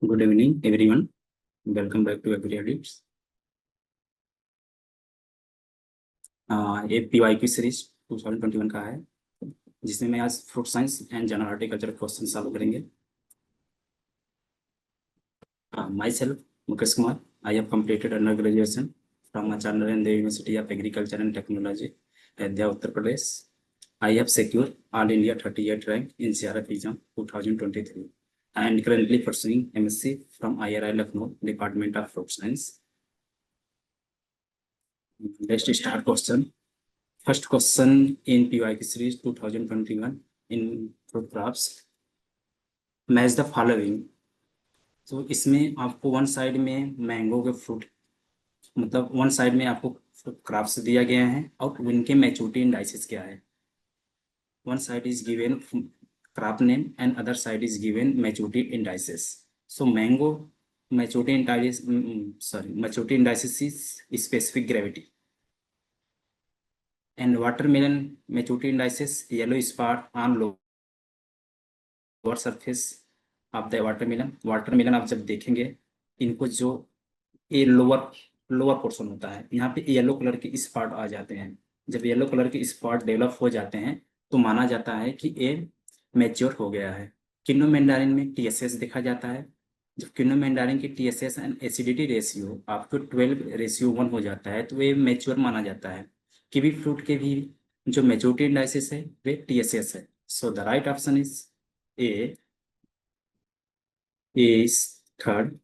Good evening, everyone. Welcome back to Agri Edits. ये PYQ series 2021 का है, जिसमें मैं आज fruit science and general horticulture question solve करेंगे. Myself, Mukesh Kumar. I have completed undergraduation from Acharya and the University of Agriculture and Technology, Ayodhya, Uttar Pradesh. I have secured All India 38 rank in CRF exam 2023 and currently pursuing MSc from IRI Lucknow, Department of Fruit Science. Let's start question. First question in PYQ series 2021 in fruit crops. Match the following. तो इसमें आपको one side में mango के fruit, मतलब one side में आपको crops दिया गया है और उनके मैच्योरिटी इंडाइसेस क्या है. One side is given crop name and other side is given maturity indices. So mango maturity indices is specific gravity, and watermelon maturity indices yellow spot on lower surface of the watermelon आप जब देखेंगे इनको, जो ये lower portion होता है, यहाँ पे येलो कलर के स्पॉट आ जाते हैं. जब येलो कलर के स्पॉट डेवलप हो जाते हैं तो माना जाता है कि ये मैच्योर हो गया है. किन्नो मैंडारिन में TSS देखा जाता है. जब किन्नो मैंडारिन की TSS एंड एसिडिटी रेशियो आपको 12:1 हो जाता है तो ये मैच्योर माना जाता है. कीवी फ्रूट के भी जो मैच्योरिटी इंडाइसेस है वे TSS है. So the right option is A is third,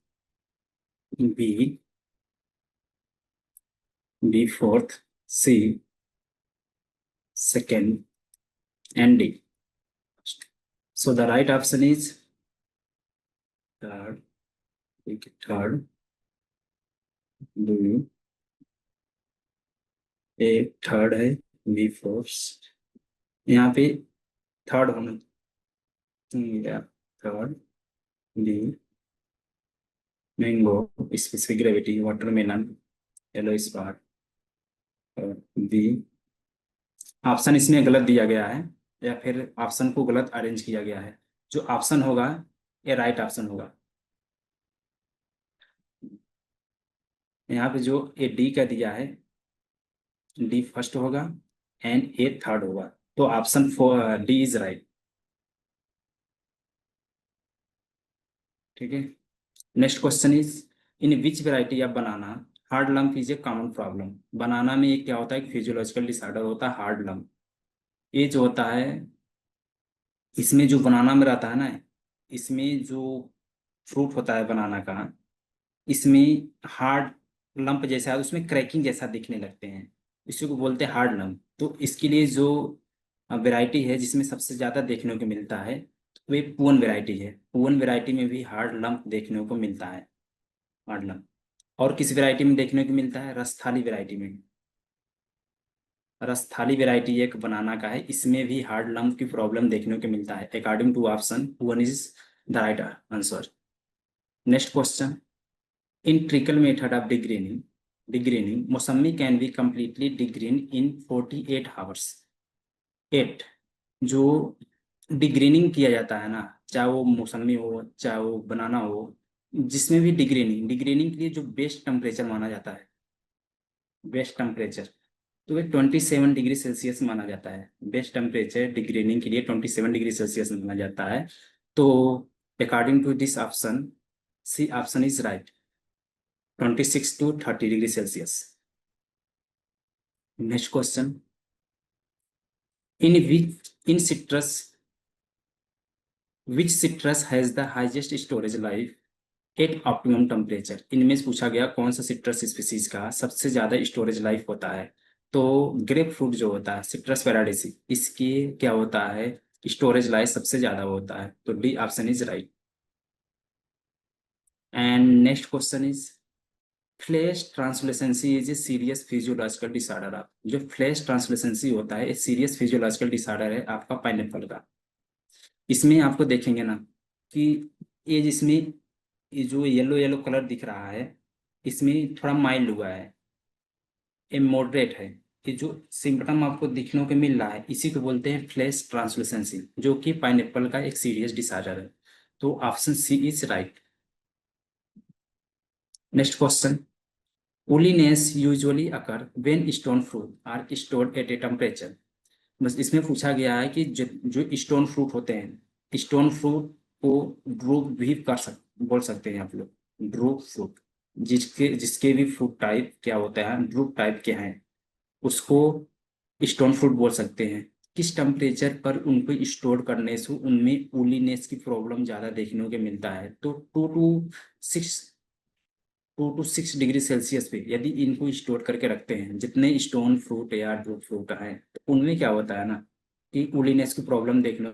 B fourth, C second, and D. So the right option is third, B, A third है, B फोर्थ. यहाँ पे थर्ड होना चाहिए, third B mango specific gravity, watermelon yellow spot, और B. Option इसमें गलत दिया गया है या फिर ऑप्शन को गलत अरेंज किया गया है. जो ऑप्शन होगा ये राइट ऑप्शन होगा. यहाँ पे जो ए डी का दिया है, डी फर्स्ट होगा एंड ए थर्ड होगा, तो ऑप्शन डी इज राइट. ठीक है. Next question is in which variety of banana hard lump is a common problem. Banana में ये क्या होता है, फिजियोलॉजिकल डिसऑर्डर होता है हार्ड लम्प. ये जो होता है, इसमें जो बनाना में रहता है ना, इसमें जो फ्रूट होता है बनाना का, इसमें हार्ड लंप जैसा, उसमें क्रैकिंग जैसा दिखने लगते हैं, इसी को बोलते हैं हार्ड लंप. तो इसके लिए जो वैरायटी है जिसमें सबसे ज़्यादा देखने को मिलता है वे पुअन वैरायटी है. पुअन वैरायटी में भी हार्ड लंप देखने को मिलता है, हार्ड लंप. और किस वैरायटी में देखने को मिलता है, रसथाली वैरायटी में. रसथाली वैरायटी एक बनाना का है, इसमें भी हार्ड लंप की प्रॉब्लम देखने को मिलता है. According to option one is the right answer. Next question in trickle method of degreening मौसमी can be completely degreen in 48 hours. 8 जो डिग्रीनिंग किया जाता है ना, चाहे वो मौसमी हो चाहे वो बनाना हो, जिसमें भी डिग्रीनिंग के लिए जो बेस्ट टेम्परेचर माना जाता है, बेस्ट टेम्परेचर, तो वे 27 डिग्री सेल्सियस माना जाता है. बेस्ट टेम्परेचर डिग्रीनिंग के लिए 27 डिग्री सेल्सियस माना जाता है. तो according to this option C option is right, 26 to 30 degree Celsius. Next question. In citrus, which citrus has the highest storage life at optimum temperature? इनमें से पूछा गया कौन सा सिट्रस स्पीसीज का सबसे ज्यादा स्टोरेज लाइफ होता है. तो ग्रेप फ्रूट जो होता है सिट्रस वेराइटी, इसकी क्या होता है, स्टोरेज लाइफ सबसे ज्यादा होता है. तो D option is right. And next question is flesh translucency is a serious physiological disorder. आप जो फ्लैश ट्रांसलुसेंसी होता है, सीरियस फिजियोलॉजिकल डिसऑर्डर है आपका पाइनएप्पल का. इसमें आपको देखेंगे ना कि ये जिसमें ये जो येलो येलो कलर दिख रहा है, इसमें थोड़ा माइल्ड हुआ है, ये मॉडरेट है. ये जो सिम्टम आपको दिखने को मिल रहा है इसी को बोलते हैं फ्लैश ट्रांसलुसेंसी, जो कि पाइनएप्पल का एक सीरियस डिसऑर्डर है. तो option C is right. Next question, woolliness usually occur when stone fruit are stored at a temperature। बस इसमें पूछा गया है कि जो स्टोन फ्रूट होते हैं, स्टोन फ्रूट को ड्रूप भी बोल सकते हैं आप लोग, ड्रूप फ्रूट, जिसके जिसके भी फ्रूट टाइप क्या होता है, ड्रूप टाइप क्या है, उसको स्टोन फ्रूट बोल सकते हैं। किस टेम्परेचर पर उनको स्टोर करने से उनमें वूलीनेस की प्रॉब्लम ज्यादा देखने को मिलता है? तो 2 to 6 डिग्री सेल्सियस पे यदि इनको स्टोर करके रखते हैं, जितने स्टोन फ्रूट या ड्रूप फ्रूट हैं, तो उनमें क्या होता है ना कि वूलीनेस की प्रॉब्लम देखने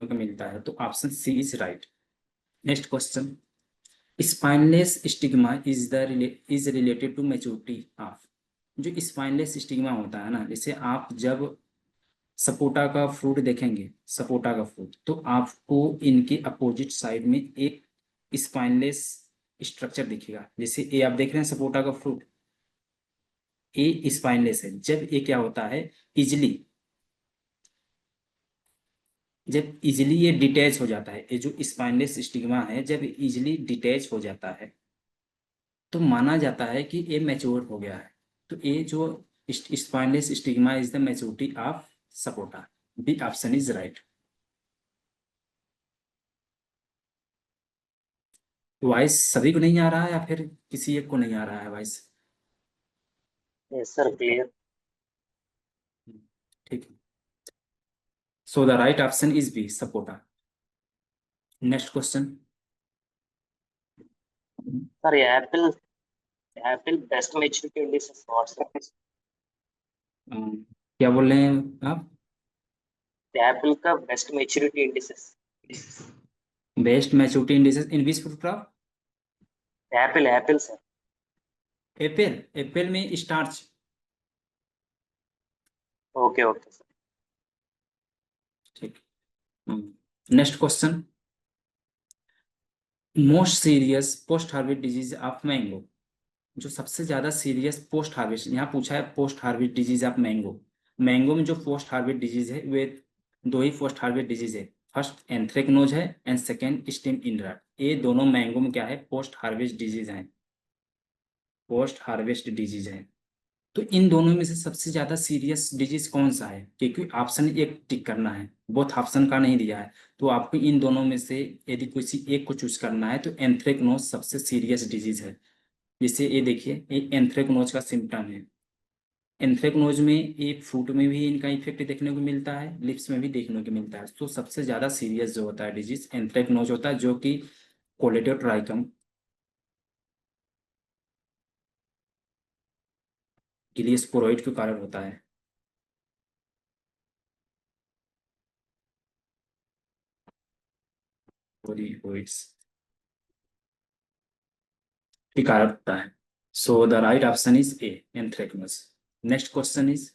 को मिलता है। तो option C is right. Next question, spineless stigma is related to maturity of. जो स्पाइनलेस स्टिग्मा होता है ना, जैसे आप जब सपोटा का फ्रूट देखेंगे, सपोटा का फ्रूट, तो आपको इनके अपोजिट साइड में एक स्पाइनलेस स्ट्रक्चर दिखेगा। जैसे ये आप देख रहे हैं सपोटा का फ्रूट, ए स्पाइनलेस है। जब ये क्या होता है, इजिली जब इजिली ये डिटैच हो जाता है, ये जो स्पाइनलेस स्टिग्मा है जब इजिली डिटैच हो जाता है तो माना जाता है कि ये मैच्योर हो गया है। तो ये जो spineless stigma is the maturity of sapota. B option is right. Voice सभी को नहीं आ रहा है या फिर किसी एक को नहीं आ रहा है वॉइस? Yes sir, clear. ठीक है, so the right option is B, sapota. Next question, sir ये apple best maturity indices what sir? क्या बोल रहे हैं आप? एप्पल का best maturity indices. Best maturity indices in which fruit crop? Apple apple sir. Apple, apple में starch. Okay okay sir. ठीक। Next question, most serious post harvest disease of mango. जो सबसे ज्यादा सीरियस पोस्ट हार्वेस्ट, यहाँ पूछा है post harvest disease of mango. Mango में जो पोस्ट हार्वेस्ट डिजीज है वे दो ही पोस्ट हार्वेस्ट डिजीज है। फर्स्ट एंथ्रेक्नोज है एंड सेकेंड स्टेम इनरट। ये दोनों मैंगो में क्या है, पोस्ट हार्वेस्ट डिजीज है, पोस्ट हार्वेस्ट डिजीज है। तो इन दोनों में से सबसे ज्यादा सीरियस डिजीज कौन सा है? क्योंकि ऑप्शन एक टिक करना है, बोथ ऑप्शन का नहीं दिया है। तो आपको इन दोनों में से यदि किसी एक को चूज करना है तो एंथ्रेक्नोज सबसे सीरियस डिजीज है। जैसे ये देखिए, ये एंथ्रेक्नोज का सिम्टम है। एंथ्रेक्नोज में ये फ्रूट में भी इनका इफेक्ट देखने को मिलता है, लिप्स में भी देखने को मिलता है। तो सबसे ज्यादा सीरियस जो होता है डिजीज एंथ्रेक्नोज होता है, जो कि कोलेडोट्राइकम गिलियोस्पोरोइड के कारण होता है। के कारण होता है। So the right option is A, anthracnose. Next question is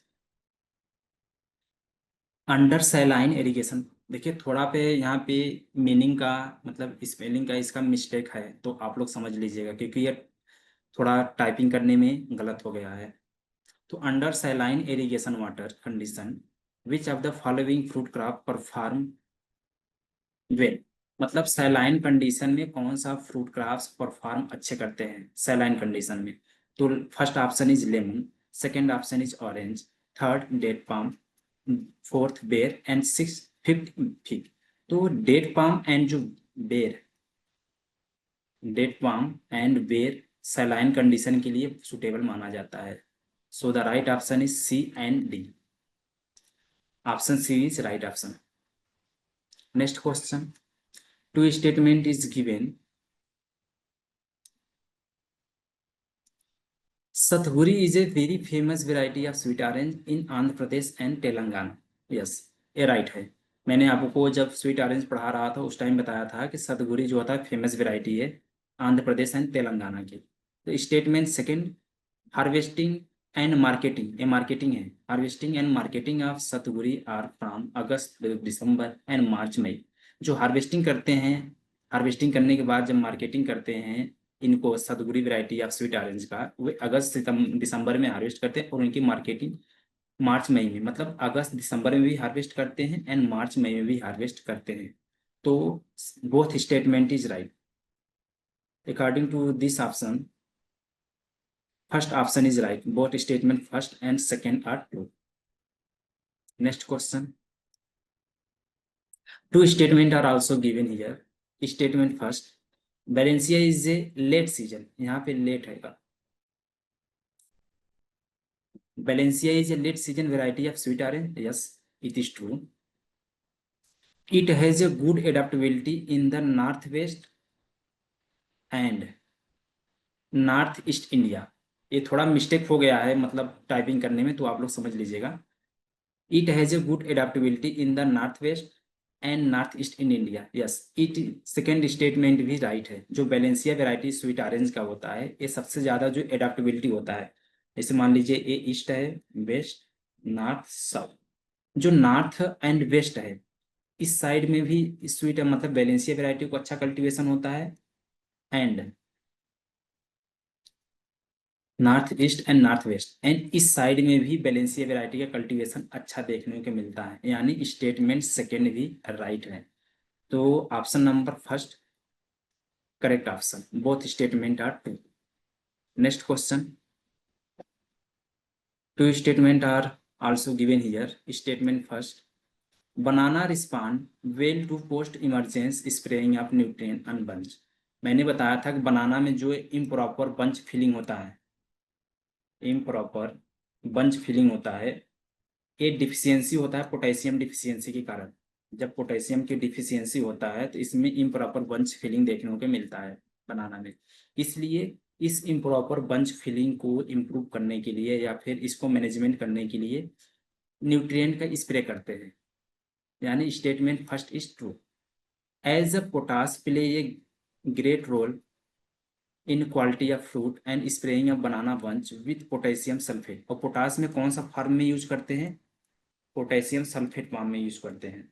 under saline irrigation. देखिए थोड़ा पे यहाँ पे मीनिंग का मतलब स्पेलिंग का इसका मिस्टेक है, तो आप लोग समझ लीजिएगा क्योंकि ये थोड़ा टाइपिंग करने में गलत हो गया है। तो under saline irrigation water condition which of the following fruit crop perform well. मतलब सैलाइन कंडीशन में कौन सा फ्रूट क्रॉप्स परफॉर्म अच्छे करते हैं सैलाइन कंडीशन में? तो first option is lemon, second option is orange, third date palm, fourth ber and six fifth fig. तो date palm and ber saline condition के लिए सुटेबल माना जाता है। So the right option is C and D. Option C is right option. Next question, two statement is given. Satguri is a very famous variety of sweet orange in Andhra Pradesh and Telangana. Yes, ये right है। मैंने आपको जब sweet orange पढ़ा रहा था उस time बताया था कि सतगुरी जो होता है फेमस वैरायटी है आंध्र प्रदेश एंड तेलंगाना की। तो statement second, harvesting and marketing, ये मार्केटिंग है। Harvesting and marketing of Sathgudi are from August December and March May. जो हार्वेस्टिंग करते हैं, हार्वेस्टिंग करने के बाद जब मार्केटिंग करते हैं इनको सतगुरी वैरायटी ऑफ स्वीट ऑरेंज का, वे अगस्त दिसंबर में हार्वेस्ट करते हैं और उनकी मार्केटिंग मार्च मई में, मतलब अगस्त दिसंबर में भी हार्वेस्ट करते हैं एंड मार्च मई में भी हार्वेस्ट करते हैं। तो both statement is right. According to this option First option is right. Both statement first and second are true. Next question. Two statements are also given here. Statement first, Valencia is a late season. यहाँ पे late है. Valencia is a late season variety of sweet orange. Yes, it is true. It has a good adaptability in the northwest and north east India. ये थोड़ा mistake हो गया है मतलब typing करने में, तो आप लोग समझ लीजिएगा. It has a good adaptability in the north west and north east in India. Yes, it second statement भी राइट है. जो बैलेंसिया वेराइटी स्वीट ऑरेंज का होता है, ये सबसे ज्यादा जो एडेप्टेबिलिटी होता है. जैसे मान लीजिए ये ईस्ट है, वेस्ट, नॉर्थ, साउथ. जो नॉर्थ एंड वेस्ट है, इस साइड में भी स्वीट मतलब बैलेंसिया वेराइटी को अच्छा कल्टीवेशन होता है. And north east and north west and इस साइड में भी बैलेंसिया वेराइटी का कल्टीवेशन अच्छा देखने को मिलता है. यानी स्टेटमेंट सेकेंड भी राइट है. तो option number first correct option. Both statement are true. Next question. Two statement are also given here. Statement first, banana respond well to post emergency spraying of nutrient on bunch. मैंने बताया था कि बनाना में जो improper bunch filling होता है, improper bunch filling होता है, ये डिफिशियंसी होता है पोटेशियम डिफिशियंसी के कारण. जब पोटेशियम की डिफिशियंसी होता है तो इसमें इम्प्रॉपर बंच फिलिंग देखने को मिलता है बनाना में. इसलिए इस इम्प्रॉपर बंच फिलिंग को इम्प्रूव करने के लिए या फिर इसको मैनेजमेंट करने के लिए न्यूट्रिएंट का स्प्रे करते हैं. यानी statement first is true. As a potash play a great role in quality of fruit and spraying of banana bunch with potassium sulphate. और पोटास में कौन सा फॉर्म में यूज करते हैं? पोटेशियम सल्फेट फॉर्म में यूज करते हैं.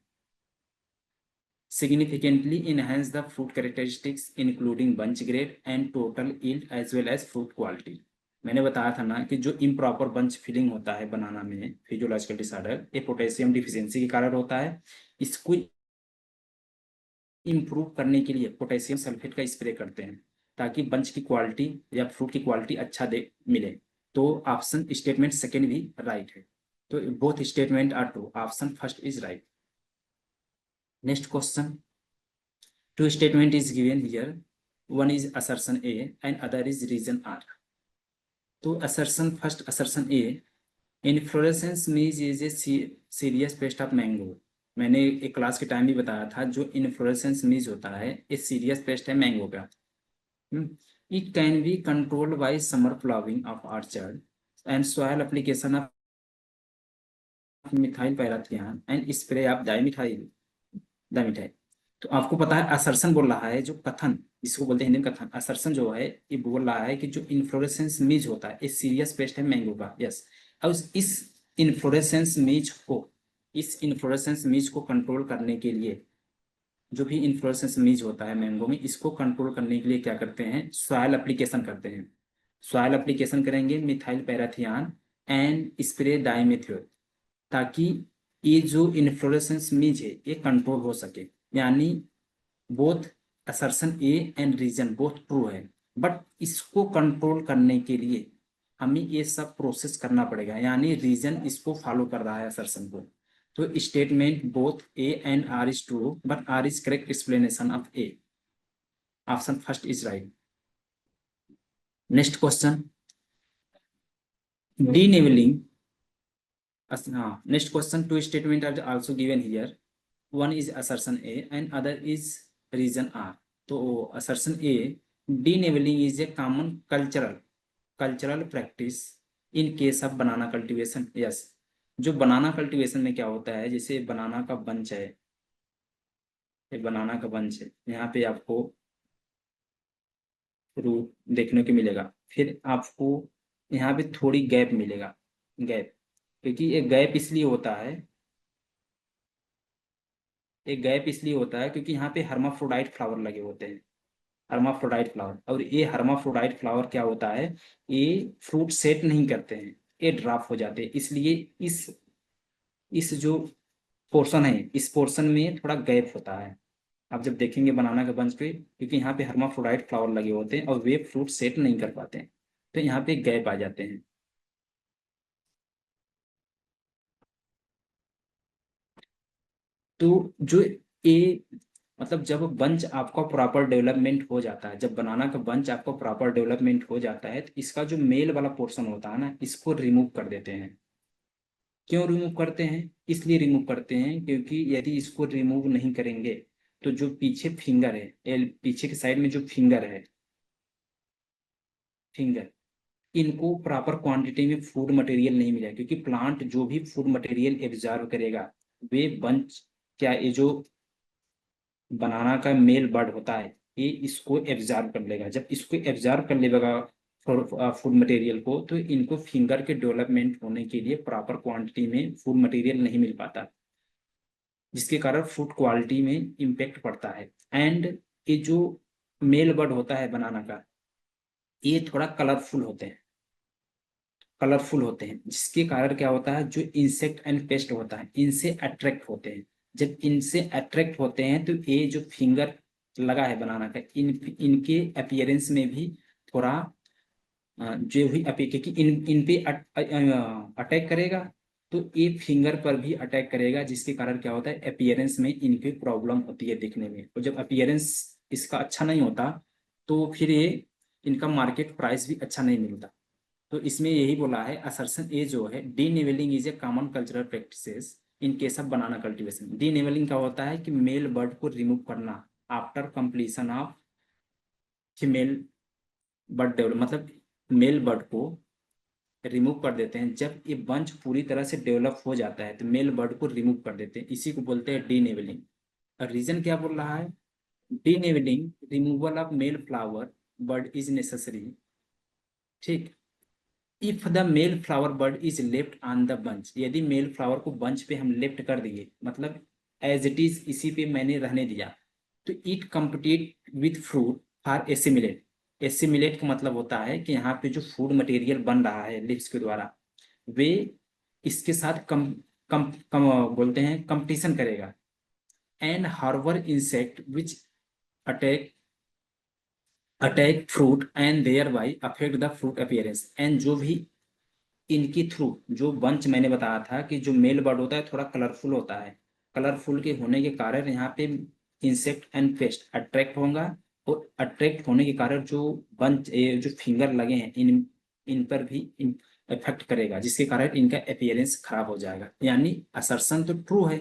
significantly enhance the fruit characteristics including bunch grade and total yield as well as fruit quality. मैंने बताया था ना कि जो इम्प्रॉपर बंच फिलिंग होता है बनाना में फिजियोलॉजिकल डिसऑर्डर, ये पोटेशियम डिफिशियंसी के कारण होता है. इसको इम्प्रूव करने के लिए पोटेशियम सल्फेट का स्प्रे करते हैं ताकि बंच की क्वालिटी या फ्रूट की क्वालिटी अच्छा दे मिले. तो ऑप्शन स्टेटमेंट सेकेंड भी राइट है. तो both statement are true. Option first is right. Next question. Two statement is given here. One is assertion A and other is reason R. तो assertion first assertion A, inflorescence means is a serious pest of mango. मैंने एक class के time भी बताया था जो inflorescence मीज होता है ये सीरियस पेस्ट है मैंगो का. It can be controlled by summer flowering of orchard and soil application of methyl parathion and spray of dimethyl. तो आपको पता है असर्शन बोल रहा है, जो कथन इसको बोलते हैं हिंदी में कथन. असर्शन जो है ये बोल रहा है कि जो इन्फ्लोरेसेंस मीज होता है ये सीरियस पेस्ट है मैंगो का. यस. अब इस इन्फ्लोरेसेंस मीज को कंट्रोल करने के लिए, जो भी इन्फ्लोरेसेंस मीज होता है मैंगो में, इसको कंट्रोल करने के लिए क्या करते हैं? सॉइल एप्लीकेशन करते हैं. सॉइल एप्लीकेशन करेंगे मिथाइल पैराथियान एंड स्प्रे डाइमेथियोल, ताकि ये जो इन्फ्लोरेसेंस मीज है ये कंट्रोल हो सके. यानी both assertion A and reason both true है, बट इसको कंट्रोल करने के लिए हमें ये सब प्रोसेस करना पड़ेगा. यानी रीजन इसको फॉलो कर रहा है असर्शन को. तो statement both A and R is true but R is correct explanation of A. Option first is right. Next question. Denavelling. Next question. Two statement are also given here. One is assertion A and other is reason R. तो assertion A, denabling is a common cultural practice in case of banana cultivation. Yes. जो बनाना cultivation में क्या होता है, जैसे बनाना का bunch है, ये बनाना का बंच है, यहाँ पे आपको रूट देखने को मिलेगा, फिर आपको यहाँ पे थोड़ी गैप मिलेगा. गैप क्योंकि ये गैप इसलिए होता है, एक गैप इसलिए होता है क्योंकि यहाँ पे हर्माफ्रोडाइट फ्लावर लगे होते हैं. Hermaphrodite flower. और ये हर्माफ्रोडाइट फ्लावर क्या होता है, ये फ्रूट सेट नहीं करते हैं, ये ड्रॉप हो जाते हैं. इसलिए इस जो पोर्शन है, इस पोर्शन में थोड़ा गैप होता है. आप जब देखेंगे बनाना के बंच पे, क्योंकि यहाँ पे हर्माफ्रोडाइट फ्लावर लगे होते हैं और वे फ्रूट सेट नहीं कर पाते हैं. तो यहाँ पे गैप आ जाते हैं। तो जो ए मतलब जब बंच आपका प्रॉपर डेवलपमेंट हो जाता है, जब बनाना का बंच आपका प्रॉपर डेवलपमेंट हो जाता है, तो इसका जो मेल वाला पोर्शन होता है ना, इसको रिमूव कर देते हैं। क्यों रिमूव करते हैं? इसलिए रिमूव करते हैं क्योंकि यदि इसको रिमूव नहीं करेंगे तो जो पीछे फिंगर है, पीछे के साइड में जो फिंगर है, फिंगर, इनको प्रॉपर क्वांटिटी में फूड मटेरियल नहीं मिला, क्योंकि प्लांट जो भी फूड मटेरियल एब्जॉर्व करेगा, वे बंच, क्या ये जो बनाना का मेल बड होता है, ये इसको एब्जॉर्व कर लेगा। जब इसको एब्जॉर्व कर लेगा फूड मटेरियल को, तो इनको फिंगर के डेवलपमेंट होने के लिए प्रॉपर क्वांटिटी में फूड मटेरियल नहीं मिल पाता, जिसके कारण फूड क्वालिटी में इम्पेक्ट पड़ता है। एंड ये जो मेल बड होता है बनाना का, ये थोड़ा कलरफुल होते हैं, जिसके कारण क्या होता है, जो इंसेक्ट एंड पेस्ट होता है, इनसे अट्रैक्ट होते हैं। जब इनसे अट्रैक्ट होते हैं तो ये जो फिंगर लगा है बनाना का, इनके अपीयरेंस में भी थोड़ा जो भी क्योंकि इन पे अटैक करेगा, तो ये फिंगर पर भी अटैक करेगा, जिसके कारण क्या होता है, अपीयरेंस में इनकी प्रॉब्लम होती है दिखने में। और जब अपीयरेंस इसका अच्छा नहीं होता, तो फिर ये इनका मार्केट प्राइस भी अच्छा नहीं मिलता। तो इसमें यही बोला है, असर्शन ए जो है, denavelling is a common cultural practices in case of banana cultivation. Denavelling का होता है कि मेल बर्ड को रिमूव करना after completion of female bud develop, मतलब मेल बर्ड को रिमूव कर देते हैं जब ये बंच पूरी तरह से डेवलप हो जाता है, तो मेल बर्ड को रिमूव कर देते हैं, इसी को बोलते हैं डी नेवलिंग। और रीजन क्या बोल रहा है, denavelling removal of male flower bud is necessary. ठीक, if the male flower bud is left on the bunch, यदि मेल फ्लावर को बंच पे हम लेफ्ट कर दिए, मतलब एज इट इज इसी पे मैंने रहने दिया, तो it compete with fruit for assimilate. Assimilate का मतलब होता है कि यहाँ पे जो फूड मटेरियल बन रहा है लिप्स के द्वारा, वे इसके साथ कम बोलते हैं कंपटीशन करेगा। And harbour insect which attack fruit and thereby affect the fruit appearance. And जो भी इनके थ्रू, जो बंच मैंने बताया था कि जो मेल बर्ड होता है थोड़ा कलरफुल होता है, कलरफुल के होने के कारण यहाँ पे इंसेक्ट एंड पेस्ट अट्रैक्ट होगा, और अट्रैक्ट होने के कारण जो बंच जो फिंगर लगे हैं, इन इन पर भी इफेक्ट करेगा, जिसके कारण इनका अपीयरेंस खराब हो जाएगा। यानी असर्शन तो ट्रू है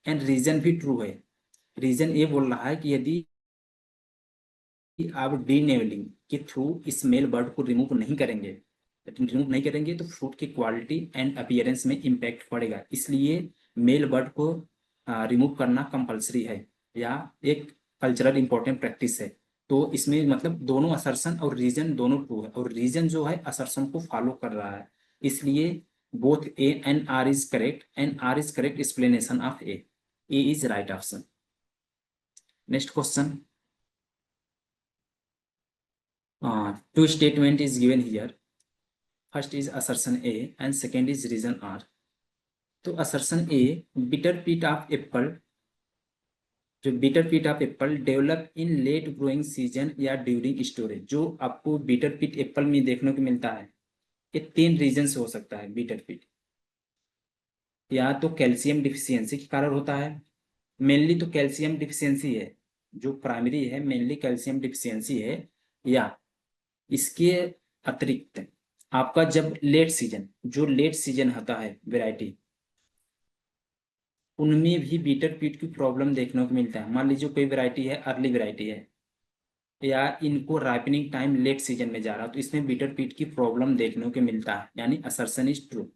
एंड रीजन भी ट्रू है। रीजन ये बोल रहा है कि यदि आप डी नेवलिंग के थ्रू इस मेल बर्ड को रिमूव नहीं करेंगे, तो फ्रूट की क्वालिटी एंड अपीयरेंस में इम्पैक्ट पड़ेगा। इसलिए मेल बर्ड को रिमूव करना कंपलसरी है, या एक कल्चरल इंपॉर्टेंट प्रैक्टिस है। तो इसमें मतलब दोनों असर्शन और रीजन दोनों ट्रू है, और रीजन जो है असर्शन को फॉलो कर रहा है, इसलिए both A and R is correct, and R is correct explanation of A is right option. Next question, two statement is given here. First is assertion A and second is reason R. तो assertion A, bitter pit of apple, जो bitter pit of apple develop in late growing season या during storage, जो आपको bitter pit apple में देखने को मिलता है, ये 3 रीजन से हो सकता है। bitter pit या तो कैल्शियम डिफिशियंसी के कारण होता है, मेनली तो कैल्शियम डिफिशियंसी है, जो प्राइमरी है मेनली कैल्शियम डिफिशियंसी है, या इसके अतिरिक्त आपका जब लेट सीजन, जो लेट सीजन होता है वैरायटी, उनमें भी बीटर पीट की प्रॉब्लम देखने को मिलता है। मान लीजिए कोई वैरायटी है, अर्ली वैरायटी है, या इनको राइपनिंग टाइम लेट सीजन में जा रहा है, तो इसमें बीटर पीट की प्रॉब्लम देखने को मिलता है, यानी assertion is true.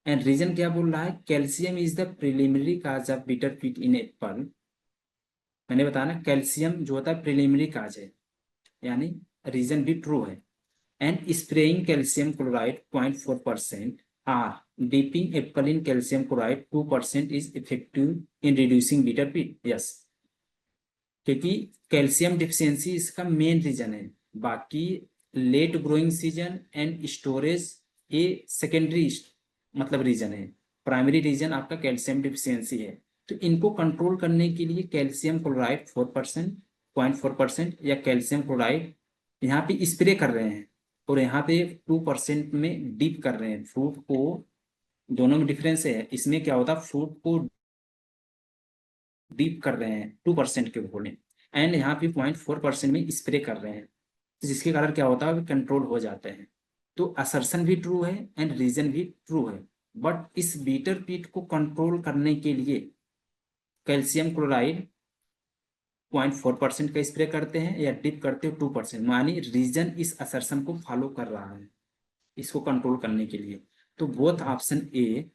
And reason क्या बोल रहा है, calcium is the preliminary cause of bitter pit in Apple. मैंने बताया ना, कैल्शियम जो होता है प्रिलिमिनरी काज है, यानी रीजन भी ट्रू है। And spraying calcium chloride 0.4% or dipping apple in calcium chloride 2% is effective in reducing bitter pit. Yes, क्योंकि कैल्शियम डिफिशियंसी इसका मेन रीजन है, बाकी late growing season and storage ये सेकेंडरी मतलब रीजन है। प्राइमरी रीजन आपका calcium deficiency है। तो इनको कंट्रोल करने के लिए कैल्शियम क्लोराइड 4%, 0.4% या कैल्शियम क्लोराइड यहाँ पे स्प्रे कर रहे हैं, और यहाँ पे 2% में डीप कर रहे हैं फ्रूट को, दोनों में डिफरेंस है। इसमें क्या होता है, फ्रूट को डीप कर रहे हैं 2% के होल्ड, एंड यहाँ पे 0.4% में स्प्रे कर रहे हैं, जिसके कारण क्या होता है, कंट्रोल हो जाते हैं। तो असर्शन भी ट्रू है एंड रीजन भी ट्रू है, बट इस बीटर पीट को कंट्रोल करने के लिए कैल्शियम क्लोराइड 0.4% का स्प्रे करते हैं या डिप करते हो 2%, मानी रीजन इस असर्शन को फॉलो कर रहा है इसको कंट्रोल करने के लिए। तो both option A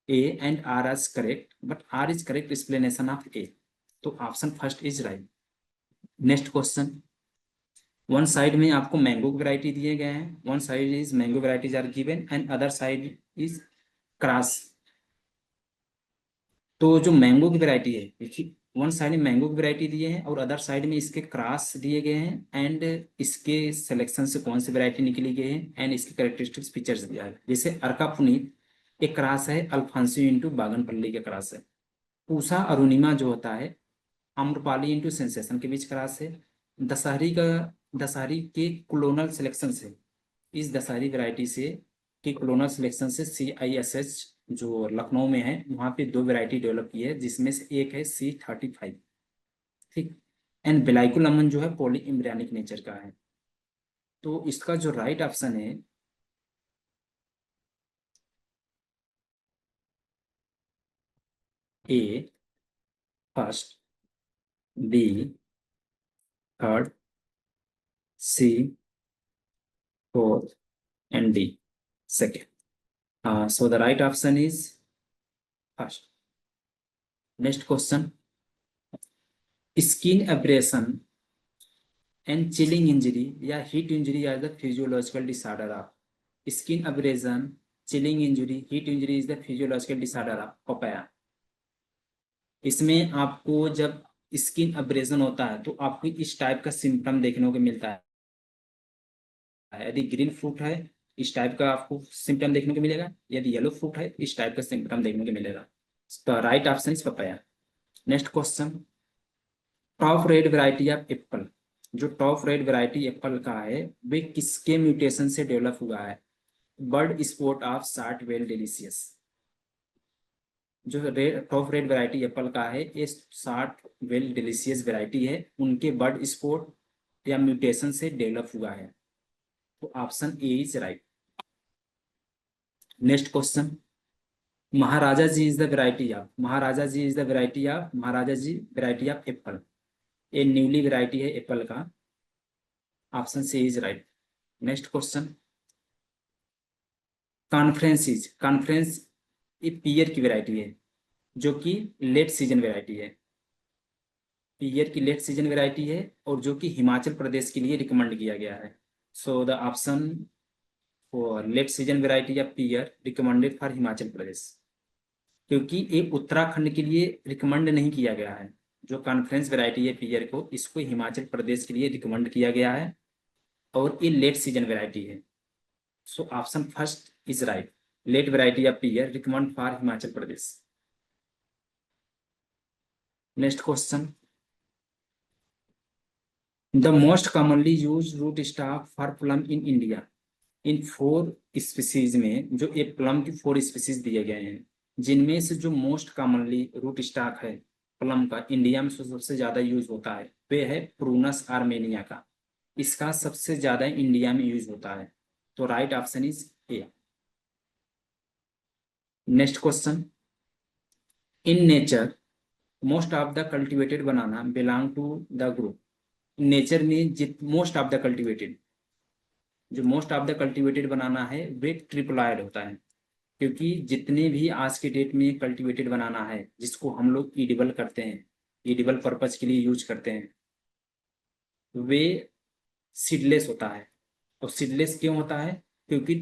and R is correct, but R is correct explanation of A. तो option first is right. Next question, one side में आपको मैंगो की वैरायटी दिए गए हैं, one side is mango varieties are given and other side is cross. तो जो mango की वैरायटी है, देखिए वन साइड में मैंगो की वैरायटी दिए हैं और अदर साइड में इसके क्रॉस दिए गए हैं, एंड इसके सिलेक्शन से कौन सी वैरायटी निकली गई है एंड इसके कैरेक्टरिस्टिक्स फीचर्स दिया है। जैसे अर्का पुनीत एक क्रॉस है अल्फांसो इंटू बागनपल्ली के क्रॉस है। पूसा अरुणिमा जो होता है आम्रपाली इंटू सेंसेशन के बीच क्रॉस है। दशहरी के क्लोनल सिलेक्शन से, इस दशहरी वैरायटी से के क्लोनल सिलेक्शन से CISH जो लखनऊ में है वहाँ पे 2 वैरायटी डेवलप की है, जिसमें से एक है C35, ठीक। एंड बेलाइकुल अमन जो है पॉली इम्ब्रियोनिक नेचर का है। तो इसका जो राइट ऑप्शन है A first, B third, C fourth and D second. So the right option is first. Next question, skin abrasion and chilling injury या heat injury are the physiological disorder of skin abrasion, chilling injury, heat injury is the physiological disorder of papaya। इसमें आपको जब skin abrasion होता है तो आपको इस type का सिम्टम देखने को मिलता है। यदि ग्रीन फ्रूट है इस टाइप का आपको सिम्टम देखने को मिलेगा, यदि येलो फ्रूट है इस टाइप का सिम्टम देखने को मिलेगा। तो right option is papaya. Next question, top red variety of apple, जो टॉप रेड वैरायटी एप्पल का है वे किसके म्यूटेशन से डेवलप हुआ है। Bud sport of sort well delicious, जो टॉप रेड वैरायटी एप्पल का है ये सार्ट वेल डिलीशियस वैरायटी है, उनके बर्ड स्पॉट या म्यूटेशन से डेवलप हुआ है। तो option A is right. Next question, Maharaja ji is the variety of, Maharaja ji is the variety of, Maharaja ji variety of apple, ये न्यूली वैरायटी है एप्पल का। Option C is right. Next question, conference, conference ये pear की variety है जो कि लेट सीजन वैरायटी है, पियर की लेट सीजन वैरायटी है और जो कि हिमाचल प्रदेश के लिए रिकमेंड किया गया है। So the option for late season variety of pear recommended for Himachal Pradesh, क्योंकि ये उत्तराखंड के लिए रिकमेंड नहीं किया गया है। जो कॉन्फ्रेंस वैरायटी है पियर को, इसको हिमाचल प्रदेश के लिए रिकमेंड किया गया है और ये लेट सीजन वैरायटी है। So option first is right, late variety of pear recommend for Himachal Pradesh. Next question, the most commonly use root stock for plum in India, in 4 species में जो ये प्लम की 4 स्पीसीज दिए गए हैं, जिनमें से जो मोस्ट कॉमनली रूट स्टॉक है प्लम का इंडिया में सबसे ज्यादा यूज होता है वे है प्रूनस आर्मेनिया का, इसका सबसे ज्यादा इंडिया में यूज होता है। तो right option is A. Next question, in nature most of the cultivated banana belong to the group, nature में जित मोस्ट ऑफ द कल्टिवेटेड, जो most of the cultivated banana है वे ट्रिप्लॉयड होता है, क्योंकि जितने भी आज के डेट में कल्टिवेटेड बनाना है जिसको हम लोग ईडिबल करते हैं, ईडिबल पर्पज के लिए यूज करते हैं, वे सीडलेस होता है। और सीडलेस क्यों होता है, क्योंकि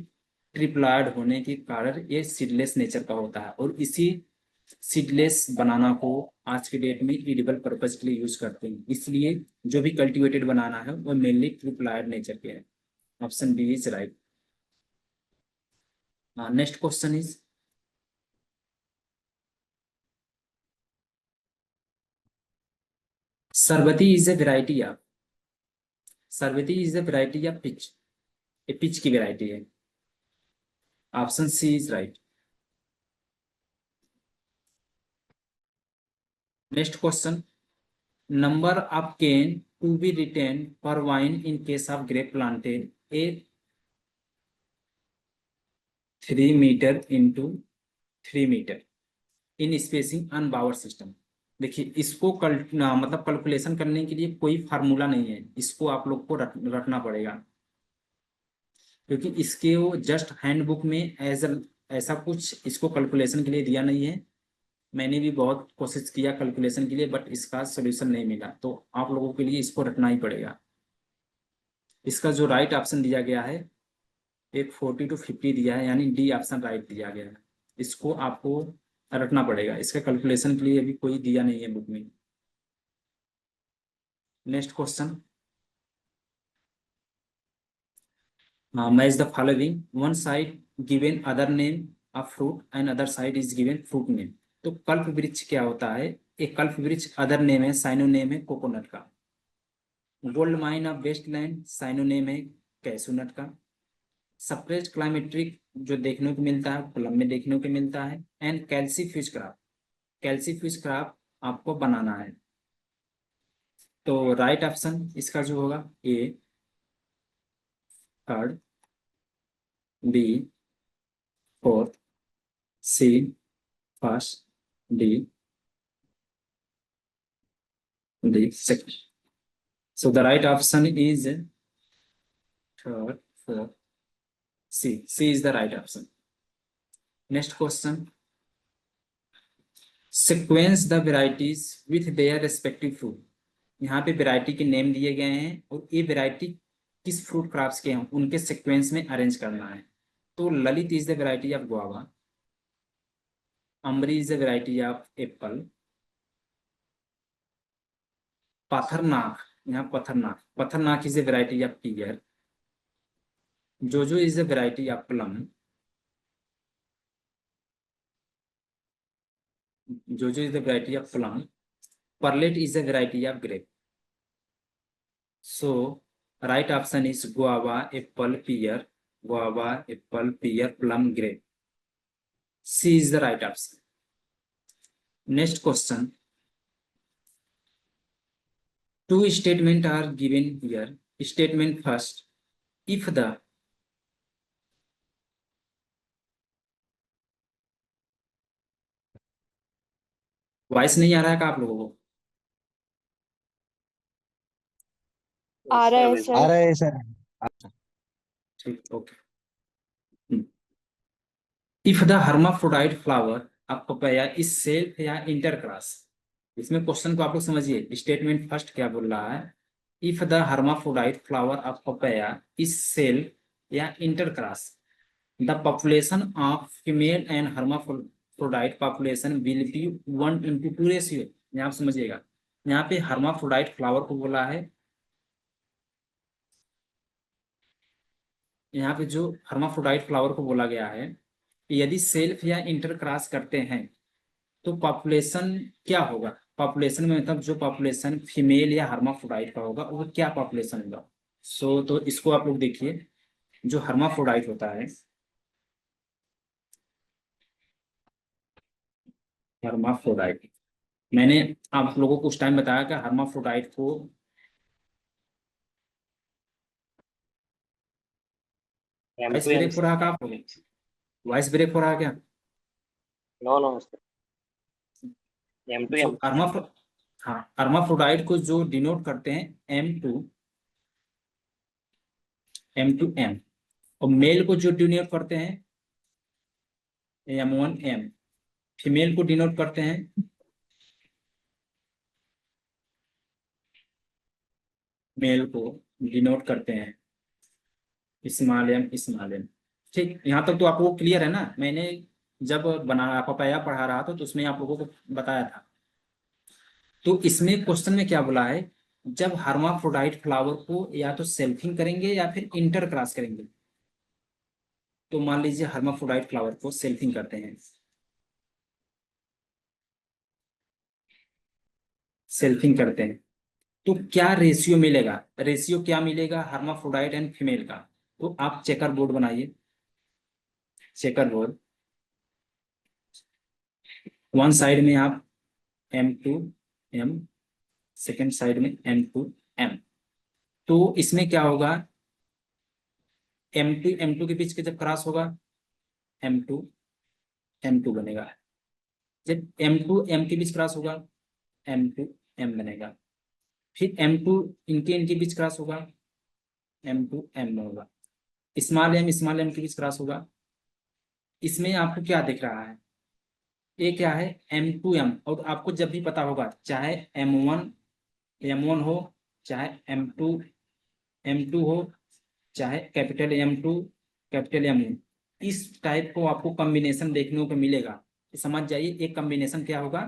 ट्रिप्लॉयड होने के कारण ये सीडलेस नेचर का होता है, और इसी सीडलेस बनाना को आज के डेट में ईडिबल पर्पज के लिए यूज करते हैं। इसलिए जो भी कल्टिवेटेड बनाना है वो मेनली ट्रिप्लॉयड नेचर के है। Option B is right. Next question is, Sarbati is a variety of, Sarbati is a variety of peach, ये पिच की वेराइटी है। Option C is right. Next question, number of cane to be retained per vine in case of grape planted a 3 meter into 3 meter in spacing on bower system। देखिए इसको मतलब calculation करने के लिए कोई formula नहीं है, इसको आप लोग को रखना पड़ेगा, क्योंकि इसके वो जस्ट हैंडबुक में ऐसा कुछ इसको कैलकुलेशन के लिए दिया नहीं है। मैंने भी बहुत कोशिश किया कैलकुलेशन के लिए, बट इसका सोल्यूशन नहीं मिला, तो आप लोगों के लिए इसको रखना ही पड़ेगा। इसका जो राइट ऑप्शन दिया गया है, एक 40 to 50 दिया है, यानी डी ऑप्शन राइट दिया गया है। इसको आपको रखना पड़ेगा, इसका कैलकुलेशन के लिए अभी कोई दिया नहीं है बुक में। Next question, match the following, one side given other name of fruit and other side is given fruit name. तो कल्प वृक्ष क्या होता है? एक कल्प वृक्ष अदर नेम है, साइनोनेम है कोकोनट का। गोल्ड माइन ऑफ वेस्टलैंड साइनोनेम है कैशूनट का। सप्रेस्ड क्लाइमेट्रिक जो देखने को मिलता है प्लम में देखने को मिलता है। And calcifuge crop, calcifuge crop आपको बनाना है। तो राइट ऑप्शन इसका जो होगा A third, B fourth, C first, D D second. So the right option is third, fourth, C is the right option. Next question, sequence the varieties with their respective fruit. यहाँ पे variety के name दिए गए हैं और ये variety किस fruit crops के हैं उनके सीक्वेंस में अरेंज करना है। तो Lalit is the variety of guava, Ambri is the variety of apple, Patharnakh, यहाँ Patharnakh is the variety of pear, Jojo is the variety of plum, Jojo is the variety of plum, Perlette is the variety of grape. So right option is guava, apple, pear, guava, apple, pear, plum, grape. C is the right option. Next question. Two statements are given here. Statement first, if the voice नहीं आ रहा है क्या आप लोगों को? आ रहा है Yes, sir. आ रहा है सर। ठीक, okay. If the hermaphrodite flower of papaya is self या intercross, इसमें क्वेश्चन को आप लोग समझिए। स्टेटमेंट फर्स्ट क्या बोल रहा है? If the hermaphrodite flower of papaya is self या intercross, the population of female and hermaphrodite population will be 1:2 ratio। यहाँ आप समझिएगा, यहाँ पे hermaphrodite flower को बोला है, यहाँ पे जो hermaphrodite flower को बोला गया है, यदि सेल्फ या इंटर क्रॉस करते हैं तो पॉपुलेशन क्या होगा? पॉपुलेशन में मतलब जो पॉपुलेशन फीमेल या हर्माफ्रोडाइट का होगा वो क्या पॉपुलेशन होगा? तो इसको आप लोग देखिए, जो हर्माफ्रोडाइट होता है, हर्माफ्रोडाइट, मैंने आप लोगों को उस टाइम बताया कि हर्माफ्रोडाइट को वॉइस ब्रेक हो रहा क्या आप लोगों को? वॉइस ब्रेक हो रहा क्या? no, sir. M to M. हाँ, हर्माफ्रोडाइट को जो डिनोट करते हैं M to M, और मेल को जो डिनोट करते हैं M1M, फीमेल को डिनोट करते हैं मेल को डिनोट करते हैं स्मॉल एम। ठीक, यहाँ तक तो आपको क्लियर है ना? मैंने जब बना पपाया पढ़ा रहा था तो उसमें आप लोगों को बताया था। तो इसमें क्वेश्चन में क्या बोला है, जब हर्माफ्रोडाइट फ्लावर को या तो सेल्फिंग करेंगे या फिर इंटर क्रॉस करेंगे। तो मान लीजिए हर्माफ्रोडाइट फ्लावर को सेल्फिंग करते हैं, सेल्फिंग करते हैं तो क्या रेशियो मिलेगा? रेशियो क्या मिलेगा हर्माफ्रोडाइट एंड फीमेल का? तो आप चेकर बोर्ड बनाइए, चेकर बोर्ड। वन साइड में आप M2M, सेकेंड साइड में M2M। तो इसमें क्या होगा, M2 के बीच के जब क्रॉस होगा M2 बनेगा, जब M2M के बीच क्रॉस होगा M2M बनेगा, फिर M2 इनके बीच क्रॉस होगा M2M होगा, स्मॉल m के बीच क्रॉस होगा। इसमें आपको क्या दिख रहा है, ये क्या है M2M। और आपको जब भी पता होगा, चाहे M1 हो, चाहे M2 हो, चाहे कैपिटल M2 कैपिटल M1, इस टाइप को आपको कॉम्बिनेशन देखने को मिलेगा। तो समझ जाइए एक कॉम्बिनेशन क्या होगा,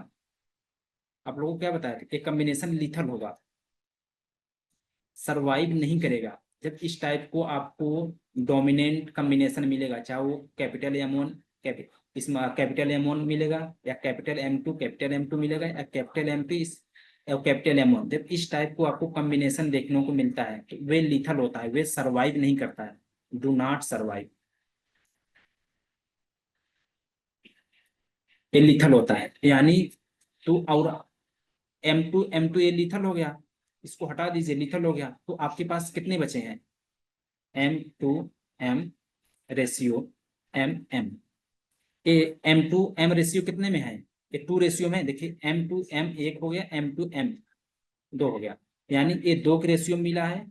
आप लोगों को क्या बताया था, एक कॉम्बिनेशन लिथल होगा, सरवाइव नहीं करेगा। जब इस टाइप को आपको डोमिनेंट कॉम्बिनेशन मिलेगा, चाहे वो कैपिटल M1 इसमें कैपिटल M1 मिलेगा, या कैपिटल M2 मिलेगा, या कैपिटल M2 या कैपिटल M1, जब इस टाइप को आपको कॉम्बिनेशन देखने को मिलता है तो वे लिथल होता है, वे सरवाइव नहीं करता है, डू नॉट सरवाइव, ये लिथल होता है। यानी तो और M2 ये लिथल हो गया, इसको हटा दीजिए, लिथल हो गया। तो आपके पास कितने बचे हैं, M2M रेशियो MM। ये M2M रेशियो कितने में है, ये 2 रेशियो में। देखिए M2M 1 हो गया, M2M 2 हो गया, यानी ये 2 के रेशियो मिला है।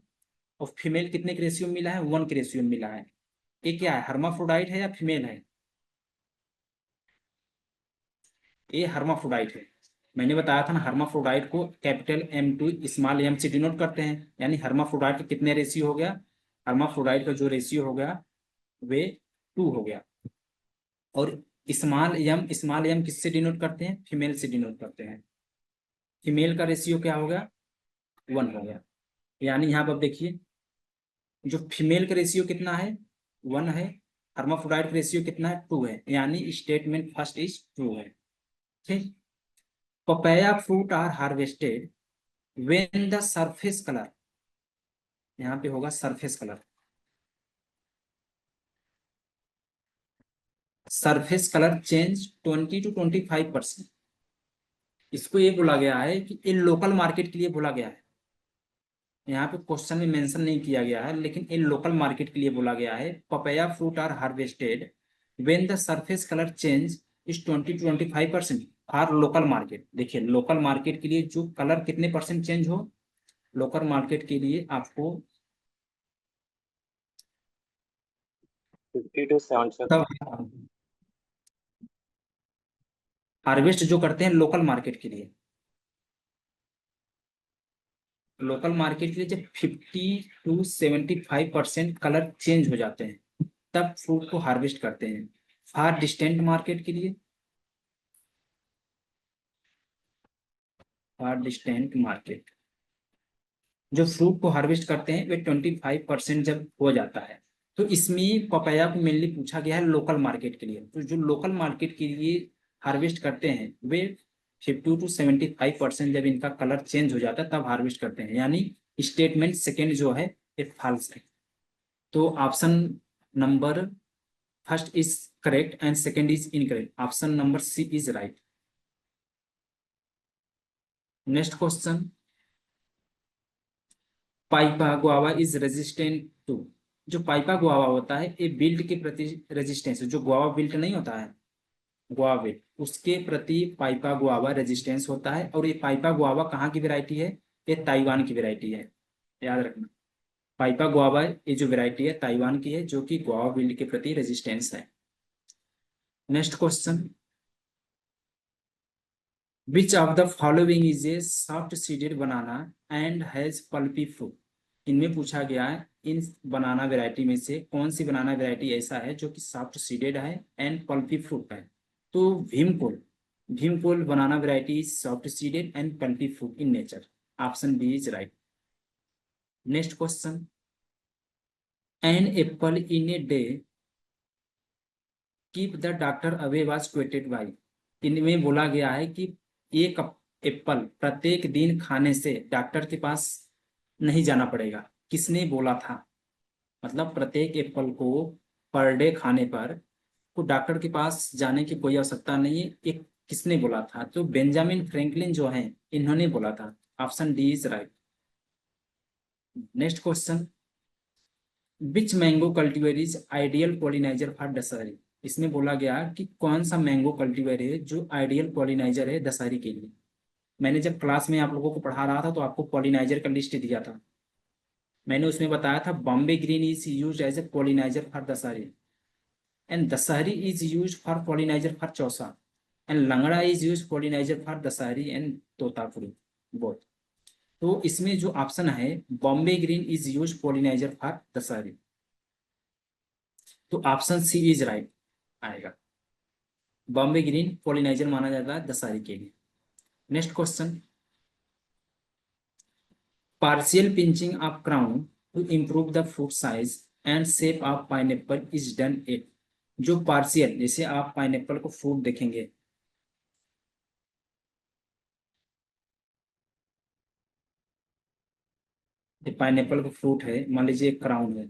और फीमेल कितने के रेशियो मिला है, 1 के रेशियो मिला है। ये क्या है, हर्माफ्रोडाइट है या फीमेल है, ये हर्माफ्रोडाइट है। मैंने बताया था ना, हर्माफ्रोडाइट को कैपिटल M2 स्मॉल m से डिनोट करते हैं। यानी हर्माफ्रोडाइट के कितने रेशियो हो गया, हर्माफ्रोडाइट का जो रेशियो हो गया वे 2 हो गया। और स्मॉल m किससे डिनोट करते हैं, फीमेल से डिनोट करते हैं। फीमेल का रेशियो क्या हो गया, 1 हो गया। यानी यहाँ पर देखिए जो फीमेल का रेशियो कितना है, 1 है, हर्माफ्रोडाइट का रेशियो कितना है, 2 है। यानी स्टेटमेंट फर्स्ट इज ट्रू है। ठीक, papaya fruit are harvested when the surface colour, यहाँ पे होगा surface colour, surface colour change 20 to 25%। इसको ये बोला गया है कि ये लोकल मार्केट के लिए बोला गया है, यहाँ पे क्वेश्चन में मेंशन नहीं किया गया है, लेकिन ये लोकल मार्केट के लिए बोला गया है। Papaya fruit are harvested when the surface colour change is 20 to 25% for local market. देखिए लोकल मार्केट के लिए जो कलर कितने परसेंट चेंज हो, लोकल मार्केट के लिए आपको 50 to 70%. तब हार्वेस्ट जो करते हैं लोकल मार्केट के लिए, लोकल मार्केट के लिए जब 50 to 75% कलर चेंज हो जाते हैं तब फ्रूट को हार्वेस्ट करते हैं। फार डिस्टेंट मार्केट के लिए, फार डिस्टेंट मार्केट जो फ्रूट को हार्वेस्ट करते हैं वे 25% जब हो जाता है। तो इसमें पपाया को मेनली पूछा गया है लोकल मार्केट के लिए। तो जो लोकल मार्केट के लिए हार्वेस्ट करते हैं वे 50 to 75% जब इनका कलर चेंज हो जाता है तब हार्वेस्ट करते हैं। यानी स्टेटमेंट सेकेंड जो है ये फॉल्स है। तो option number first is correct and second is incorrect, option number C is right. Next question, pipa guava is resistant to, जो पाइपा गुआवा होता है ये बिल्ट के प्रति रेजिस्टेंस, जो गुआवा बिल्ट नहीं होता है गुआवा बिल्ट, उसके प्रति पाइपा गुआवा रेजिस्टेंस होता है। और ये पाइपा गुआवा कहाँ की वेराइटी है, ये ताइवान की वेराइटी है, याद रखना। पाइपा गुआवा ये जो वेराइटी है ताइवान की है, जो कि गुआवा बिल्ट के प्रति रेजिस्टेंस है। Next question, which of the following is a soft seeded banana and has pulpy fruit. इनमें पूछा गया है इन बनाना वैरायटी में से कौन सी बनाना वैरायटी ऐसा है जो कि सॉफ्ट सीडेड है एंड पल्पी फ्रूट है। तो Bhimkol banana variety is soft seeded and pulpy fruit in nature, option B is right. Next question, an apple in a day keep the doctor away was quoted by. इनमें बोला गया है कि एक Apple प्रत्येक दिन खाने से डॉक्टर के पास नहीं जाना पड़ेगा, किसने बोला था। मतलब प्रत्येक एप्पल को पर डे खाने पर को डॉक्टर के पास जाने की कोई आवश्यकता नहीं है। एक किसने बोला था? तो बेंजामिन फ्रैंकलिन जो है, इन्होंने बोला था। Option D is right. Next question, which mango cultivator is ideal pollinizer for Dashehari? इसमें बोला गया कि कौन सा मैंगो कल्टीवेटर है जो आइडियल पॉलिनाइजर है दशहरी के लिए। मैंने जब क्लास में आप लोगों को पढ़ा रहा था तो आपको पॉलिनाइजर का लिस्ट दिया था। मैंने उसमें बताया था Bombay green is use as a pollinizer for Dashehari, and Dashehari is use for pollinizer for Chausa, and Langra is use pollinizer for Dashehari and Totapuri both. तो इसमें जो ऑप्शन है Bombay green is use pollinizer for Dashehari, तो ऑप्शन सी इज राइट आएगा। बॉम्बे ग्रीन पॉलिनाइजर माना जाता है दशहरी के लिए। Next question, partial pinching of crown to improve the fruit size and shape of pineapple is done at। जो पार्शियल, जैसे आप पाइनएप्पल को फ्रूट देखेंगे, पाइनएप्पल का फ्रूट है, मान लीजिए क्राउन है,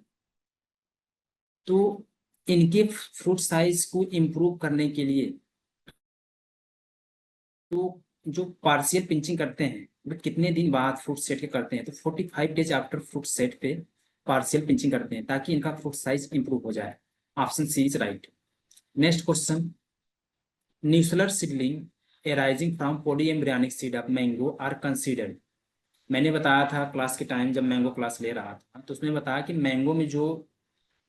तो इनके फ्रूट साइज को इम्प्रूव करने के लिए तो जो पार्शियल पिंचिंग करते हैं बट कितने दिन बाद फ्रूट सेट के करते हैं, तो 45 डेज आफ्टर फ्रूट सेट पे पार्शियल पिंचिंग करते हैं ताकि इनका फ्रूट साइज इंप्रूव हो जाए। Option C is right. Next question, nucellar seedling arising from polyembryonic seed of mango are considered. मैंने बताया था क्लास के टाइम जब मैंगो क्लास ले रहा था, तो उसमें बताया कि मैंगो में जो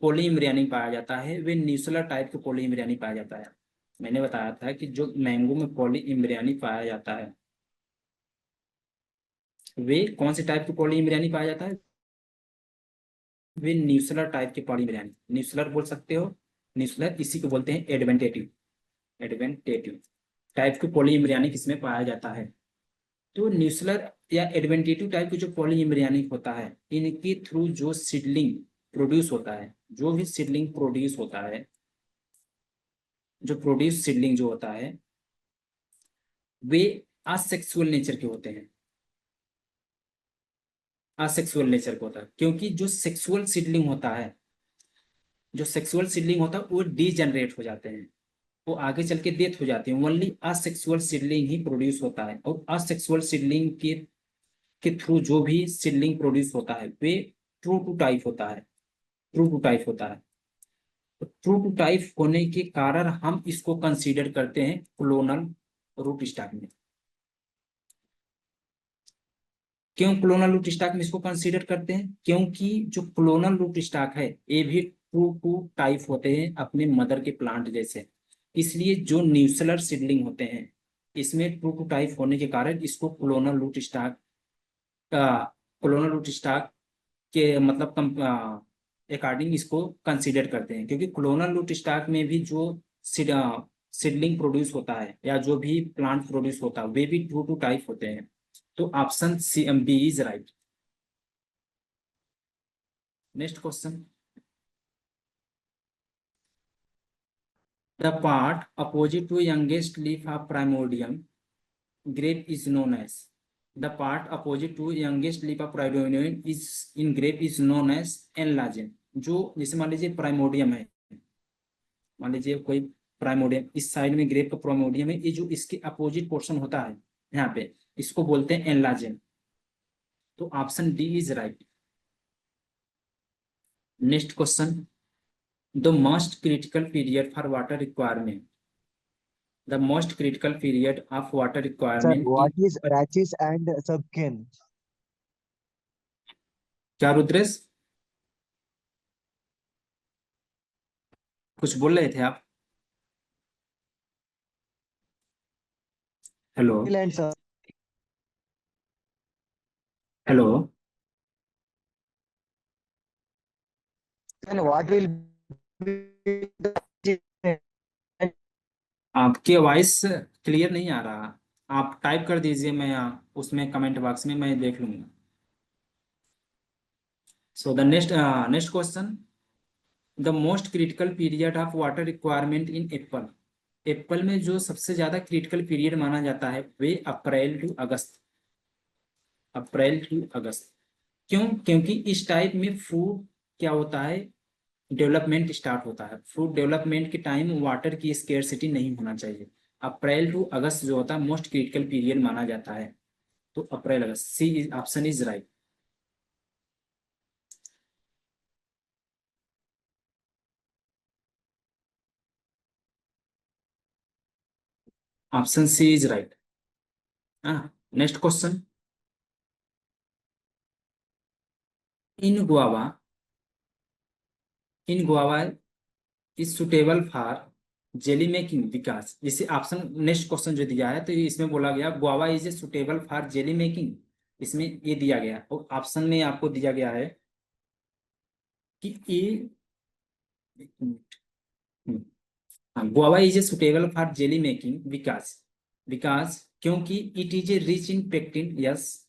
पॉलीएम्ब्रियोनिक पाया जाता है वे न्यूसलर टाइप के पॉलीएम्ब्रियोनिक पाया जाता है। मैंने बताया था कि जो मैंगो में पॉलीएम्ब्रियोनिक पाया जाता है वे कौन से टाइप के पॉलीएम्ब्रियोनिक पाया जाता है? वे न्यूसलर टाइप के पॉलीएम्ब्रियोनिक, न्यूसलर बोल सकते हो, न्यूसलर इसी को बोलते हैं एडवेंटेटिव, एडवेंटेटिव टाइप के पॉलीएम्ब्रियोनिक इसमें पाया जाता है। तो न्यूसलर या एडवेंटेटिव टाइप के जो पॉलीएम्ब्रियोनिक होता है, इनके थ्रू जो सीडलिंग प्रोड्यूस होता है, जो भी सीडलिंग प्रोड्यूस होता है, जो प्रोड्यूस सीडलिंग जो होता है वे असेक्सुअल नेचर के होते हैं, असेक्सुअल नेचर का होता है। क्योंकि जो सेक्सुअल सीडलिंग होता है, जो सेक्सुअल सीडलिंग होता है वो डीजेनरेट हो जाते हैं, वो आगे चल के डेथ हो जाती है। ओनली असेक्सुअल सीडलिंग ही प्रोड्यूस होता है, और असेक्सुअल सीडलिंग के थ्रू जो भी सीडलिंग प्रोड्यूस होता है वे ट्रू टू टाइप होता है, ट्रू टू टाइप होता है। तो ट्रू टू टाइप होने के कारण हम इसको कंसीडर करते हैं क्लोनल रूट स्टॉक में। क्यों क्लोनल रूट स्टॉक में इसको कंसीडर करते हैं? क्योंकि जो क्लोनल रूट स्टॉक है ये भी ट्रू टू टाइप होते हैं अपने मदर के प्लांट जैसे, इसलिए जो न्यूसलर सीडलिंग होते हैं इसमें ट्रू टू टाइप होने के कारण इसको क्लोनल रूट स्टॉक का, क्लोनल रूट स्टॉक के मतलब अकॉर्डिंग इसको कंसीडर करते हैं। क्योंकि क्लोनल रूट स्टॉक में भी जो सीडलिंग प्रोड्यूस होता है या जो भी प्लांट प्रोड्यूस होता है वे भी ट्रू टू टाइप होते हैं। तो option C B is right. Next question, the part opposite to youngest leaf of primordium grape is known as, the part opposite to youngest leaf of primordium is in grape is known as enlargen। जो जैसे मान लीजिए primordium है, मान लीजिए कोई primordium, इस side में ग्रेप का प्राइमोडियम है, ये जो इसके अपोजिट पोर्शन होता है यहाँ पे इसको बोलते हैं एनलार्जन। तो option D is right. Next question, the most critical period for water requirement, the most critical period of water Sir, requirement what in। is rachis and subkin? क्या रुद्रेश कुछ बोल रहे थे आप? Hello And sir, hello, then what will be the आपकी voice clear नहीं आ रहा, आप टाइप कर दीजिए, मैं उसमें कमेंट बॉक्स में मैं देख लूंगा। So the next question, the most critical period of water requirement in Apple. Apple में जो सबसे ज्यादा क्रिटिकल पीरियड माना जाता है वे अप्रैल टू अगस्त, अप्रैल टू अगस्त। क्यों? क्योंकि इस टाइप में फ्रूट क्या होता है, डेवलपमेंट स्टार्ट होता है। फ्रूट डेवलपमेंट के टाइम वाटर की स्केर्सिटी नहीं होना चाहिए। अप्रैल टू अगस्त जो होता है मोस्ट क्रिटिकल पीरियड माना जाता है, तो April August, C option is right. Option C is right. Next question, in guava is suitable for jelly making विकास। जैसे ऑप्शन नेक्स्ट क्वेश्चन जो दिया है तो इसमें बोला गया guava is a suitable for jelly making, इसमें ये दिया गया और ऑप्शन में आपको दिया गया है कि a, guava is a suitable for jelly making विकास क्योंकि it is a rich in pectin. Yes,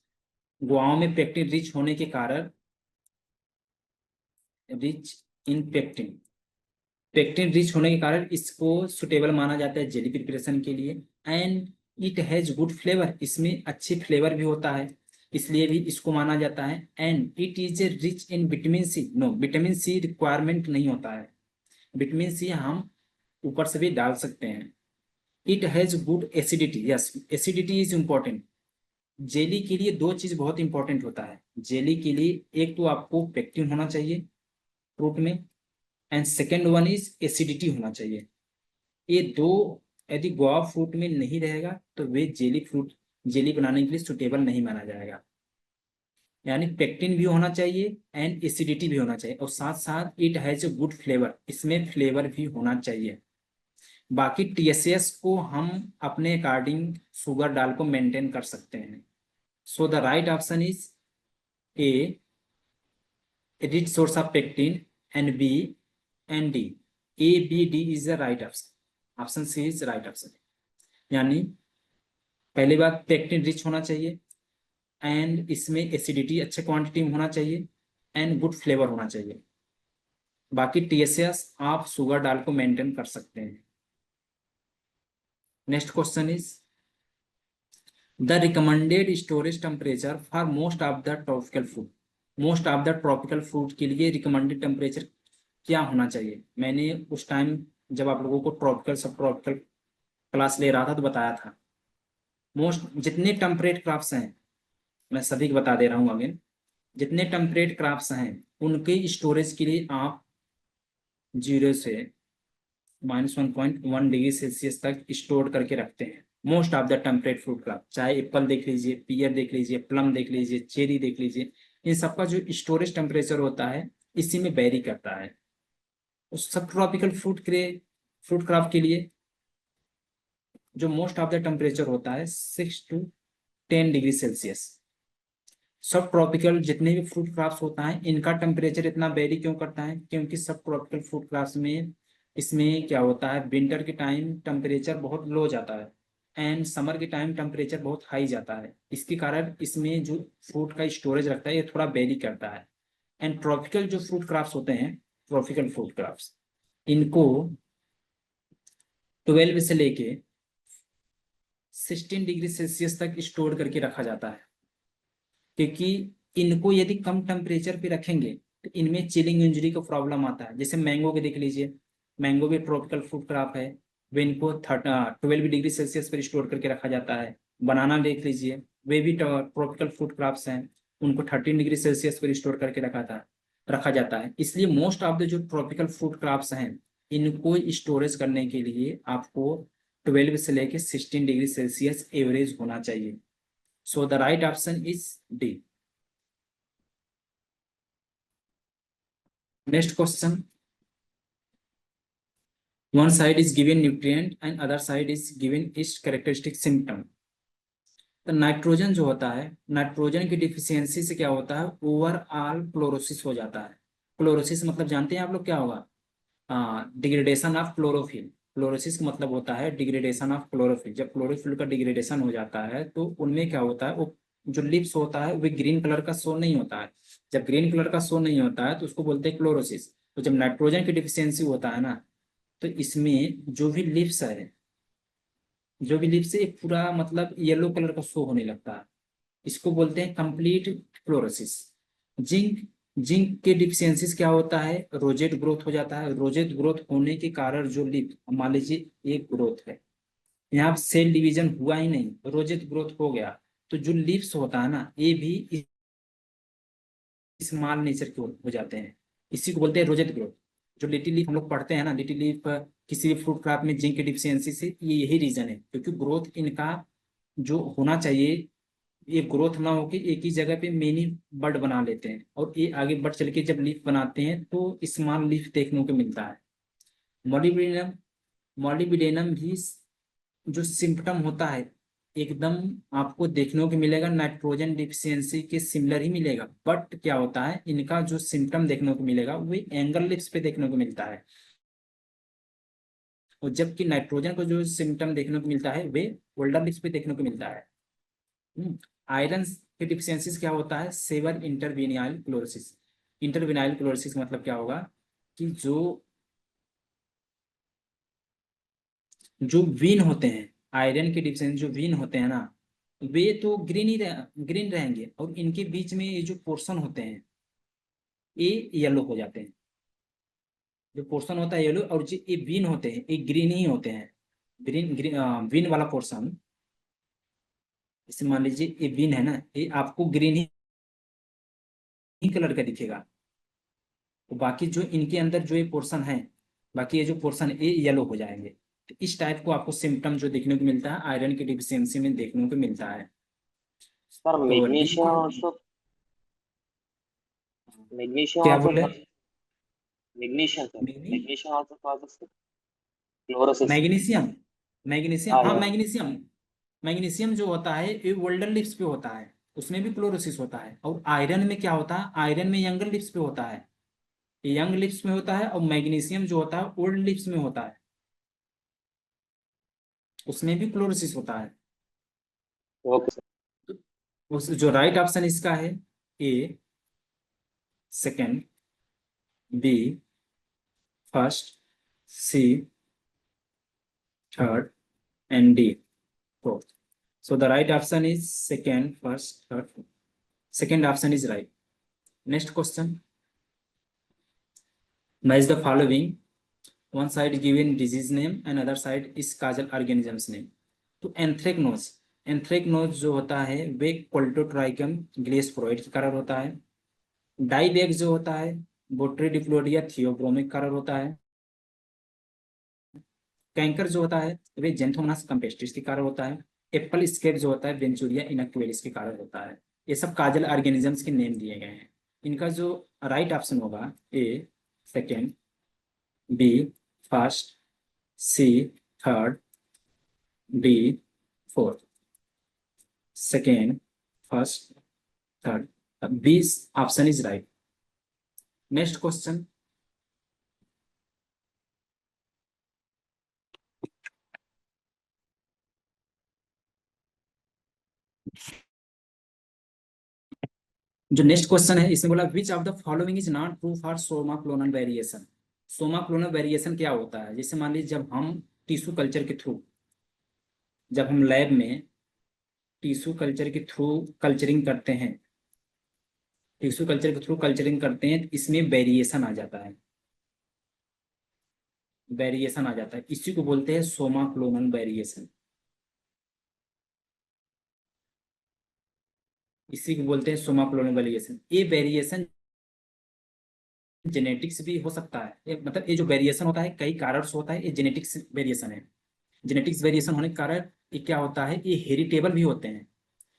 guava में पेक्टिन रिच होने के कारण, rich in pectin, pectin rich होने के कारण इसको सुटेबल माना जाता है जेली प्रिपरेशन के लिए। And it has good flavour, इसमें अच्छे फ्लेवर भी होता है, इसलिए भी इसको माना जाता है। And it is a rich in vitamin C, no vitamin C requirement नहीं होता है, विटामिन सी हम ऊपर से भी डाल सकते हैं। It has good acidity, yes acidity is important. Jelly के लिए दो चीज बहुत इंपॉर्टेंट होता है जेली के लिए, एक तो आपको पेक्टिन होना चाहिए फ्रूट में, and second one is acidity होना चाहिए। ये दो यदि गुआवा फ्रूट में नहीं रहेगा तो वे जेली बनाने के लिए सुटेबल नहीं माना जाएगा। यानी पेक्टिन भी होना चाहिए एंड एसिडिटी भी होना चाहिए, और साथ साथ it has a good flavour, इसमें फ्लेवर भी होना चाहिए। बाकी टीएसएस को हम अपने अकॉर्डिंग शुगर डाल को मेंटेन कर सकते हैं। So the right option is A rich source of pectin, and B and D. A, B, D is the right option. Option C is right option. यानी पहली बात पेक्टिन रिच होना चाहिए, एंड इसमें एसिडिटी अच्छे क्वांटिटी में होना चाहिए, एंड गुड फ्लेवर होना चाहिए। बाकी टीएसएस आप शुगर डाल को मेंटेन कर सकते हैं। Next question is the recommended storage temperature for most of the tropical fruit. Most of the tropical fruit के लिए रिकमेंडेड टेम्परेचर क्या होना चाहिए? मैंने उस टाइम जब आप लोगों को ट्रॉपिकल सब ट्रॉपिकल क्लास ले रहा था तो बताया था। मोस्ट जितने टेम्परेट क्रॉप्स हैं मैं सभी को बता दे रहा हूँ अगेन, जितने टेम्परेट क्रॉप्स हैं उनके स्टोरेज के लिए आप 0 से -1.1 डिग्री सेल्सियस तक स्टोर करके रखते हैं। Most of the temperate fruit crop, चाहे एप्पल देख लीजिए, पियर देख लीजिए, प्लम देख लीजिए, चेरी देख लीजिए, इन सबका जो स्टोरेज टेम्परेचर होता है इसी में वेरी करता है। उस सब ट्रॉपिकल फ्रूट क्रॉप के लिए जो मोस्ट ऑफ द टेम्परेचर होता है 6 to 10 डिग्री सेल्सियस। सब ट्रॉपिकल जितने भी फ्रूट क्रॉप्स होता है इनका टेम्परेचर इतना वेरी क्यों करता है? क्योंकि सब ट्रॉपिकल फ्रूट क्रॉप्स में इसमें क्या होता है, विंटर के टाइम टेम्परेचर बहुत लो जाता है एंड समर के टाइम टेम्परेचर बहुत हाई जाता है। इसके कारण इसमें जो फ्रूट का स्टोरेज रखता है ये थोड़ा वेरी करता है। एंड ट्रॉपिकल जो फ्रूट क्रॉप्स होते हैं, ट्रॉपिकल फ्रूट क्रॉप्स, इनको 12 से लेके 16 डिग्री सेल्सियस तक स्टोर करके रखा जाता है, क्योंकि इनको यदि कम टेम्परेचर पे रखेंगे तो इनमें चिलिंग इंजरी का प्रॉब्लम आता है। जैसे मैंगो के देख लीजिए, मैंगो भी ट्रॉपिकल फ्रूट क्रॉप है, वे इनको 12 डिग्री सेल्सियस पर स्टोर करके रखा जाता है। बनाना देख लीजिए, वे भी ट्रॉपिकल फ्रूट क्रॉप्स हैं, उनको 13 डिग्री सेल्सियस पर स्टोर करके रखा जाता है। इसलिए मोस्ट ऑफ द जो ट्रॉपिकल फ्रूट क्रॉप्स हैं इनको स्टोरेज करने के लिए आपको 12 से लेके 16 डिग्री सेल्सियस एवरेज होना चाहिए। सो the right option is D. Next question, one side is given nutrient and other side is given its characteristic symptom। तो नाइट्रोजन जो होता है, नाइट्रोजन की डिफिशियंसी से क्या होता है, ओवरऑल क्लोरोसिस हो जाता है। क्लोरोसिस मतलब जानते हैं आप लोग क्या होगा? Degradation of chlorophyll. क्लोरोसिस का मतलब होता है डिग्रेडेशन ऑफ क्लोरोफिल। जब क्लोरोफिल का डिग्रेडेशन हो जाता है तो उनमें क्या होता है, वो जो लिप्स होता है वो ग्रीन कलर का शो नहीं होता है। जब ग्रीन कलर का शो नहीं होता है तो उसको बोलते हैं क्लोरोसिस। तो जब नाइट्रोजन की डिफिशियंसी होता है ना तो इसमें जो भी लिप्स है, जो भी लिप्स है पूरा मतलब येलो कलर का शो होने लगता है, इसको बोलते हैं कंप्लीट क्लोरोसिस। जिंक जिंक के डिफिशियंसीज क्या होता है, रोजेट ग्रोथ हो जाता है। रोजेट ग्रोथ होने के कारण जो लीफ, मान लीजिए एक ग्रोथ है, यहाँ सेल डिवीजन हुआ ही नहीं, रोजेट ग्रोथ हो गया, तो जो लीव्स होता है ना, ये भी स्मॉल नेचर के हो जाते हैं। इसी को बोलते हैं रोजेट ग्रोथ। जो लिटिल लीफ हम लोग पढ़ते हैं ना, लिटिल लीफ किसी भी फ्रूट क्रॉप में जिंक की डिफिशियंसी से, ये यही रीजन है, क्योंकि ग्रोथ इनका जो होना चाहिए, ये ग्रोथ ना होके एक ही जगह पे मेनी बड बना लेते हैं, और ये आगे बढ़ चल के जब लीफ बनाते हैं तो स्मॉल लीफ देखने को मिलता है। मॉलिबेडनम, मॉलिबेडनम भी जो सिम्टम होता है एकदम आपको देखने को मिलेगा नाइट्रोजन डिफिशियंसी के सिमिलर ही मिलेगा, बट क्या होता है, इनका जो सिम्टम देखने को मिलेगा वो एंगल लिप्स पे देखने को मिलता है, और जबकि नाइट्रोजन को जो सिम्टम देखने को मिलता है वे ओल्डर लिप्स पे देखने को मिलता है। आयरन के डिफिशियंसीज क्या होता है, सेवर इंटरविनाइल क्लोरोसिस। इंटरविनाइल क्लोरोसिस मतलब क्या होगा कि जो वीन होते हैं, आयरन के डिफिशियंसी जो वीन होते हैं ना, वे तो ग्रीन रहेंगे, और इनके बीच में ये जो पोर्शन होते हैं ये येलो हो जाते हैं। जो पोर्शन होता है येलो, और जो ये वीन होते हैं ये ग्रीन ही होते हैं। ग्रीन ग्रीन वीन वाला पोर्शन, जैसे मान लीजिए ये वीन है ना, ये आपको ग्रीन ही कलर का दिखेगा, तो बाकी जो इनके अंदर जो ये पोर्शन है, बाकी ये जो पोर्शन ये येलो हो जाएंगे। तो इस टाइप को आपको सिम्टम जो देखने को मिलता है आयरन की डिफिशियंसी में देखने को मिलता है। Sir, तो magnesium लिक्विड, also, magnesium क्या also बोले, causes, magnesium, sir, मैग्नी magnesium also causes fluorosis. Magnesium, magnesium, हाँ, हाँ yeah. मैग्नीशियम, मैग्नीशियम जो होता है ये ओल्डर लिप्स पे होता है, उसमें भी क्लोरोसिस होता है। और आयरन में क्या होता है, आयरन में यंगर लिप्स पे होता है, यंग लिप्स में होता है, और मैग्नीशियम जो होता है ओल्ड लिप्स में होता है, उसमें भी क्लोरोसिस होता है। Okay, sir. उस जो राइट ऑप्शन इसका है A second, B first, C third, and D fourth. So the right option is second, first, third, fourth. Second option is right. Next question. Match the following. One side given disease name and other side is causal organisms name. तो anthracnose, anthracnose जो होता है वे कोल्टोट्राइकम ग्लेसप्रोइड के कारण होता है। Dieback जो होता है बोट्रीडिप्लोडिया थियोब्रोमिक कारण होता है। कैंकर जो होता है वे जेंथोमोनास कैम्पेस्ट्रिस के कारण होता है। एप्पल स्केप जो होता है वेंचुरिया इनक्वेलिस के कारण होता है। ये सब काजल ऑर्गेनिजम्स के नेम दिए गए हैं। इनका जो राइट ऑप्शन होगा A second, B first, C third, D fourth. Second, first, third, B option is right. Next question. जो नेक्स्ट क्वेश्चन है इसमें बोला which of the following is not true for somaclonal variation. Somaclonal variation क्या होता है, जैसे मान लीजिए जब हम टिश्यू कल्चर के थ्रू, जब हम लैब में टिश्यू कल्चर के थ्रू कल्चरिंग करते हैं, टिश्यू कल्चर के थ्रू कल्चरिंग करते हैं, तो इसमें वेरिएशन आ जाता है, वेरिएशन आ जाता है, इसी को बोलते हैं सोमा क्लोनल वेरिएशन, इसी को बोलते हैं सोमा क्लोनल वेरिएशन। ये वेरिएशन जेनेटिक्स भी हो सकता है, मतलब ये जो वेरिएशन होता है कई कारण से होता है, ये जेनेटिक्स वेरिएशन है। जेनेटिक्स वेरिएशन होने के कारण ये क्या होता है, ये हेरिटेबल भी होते हैं।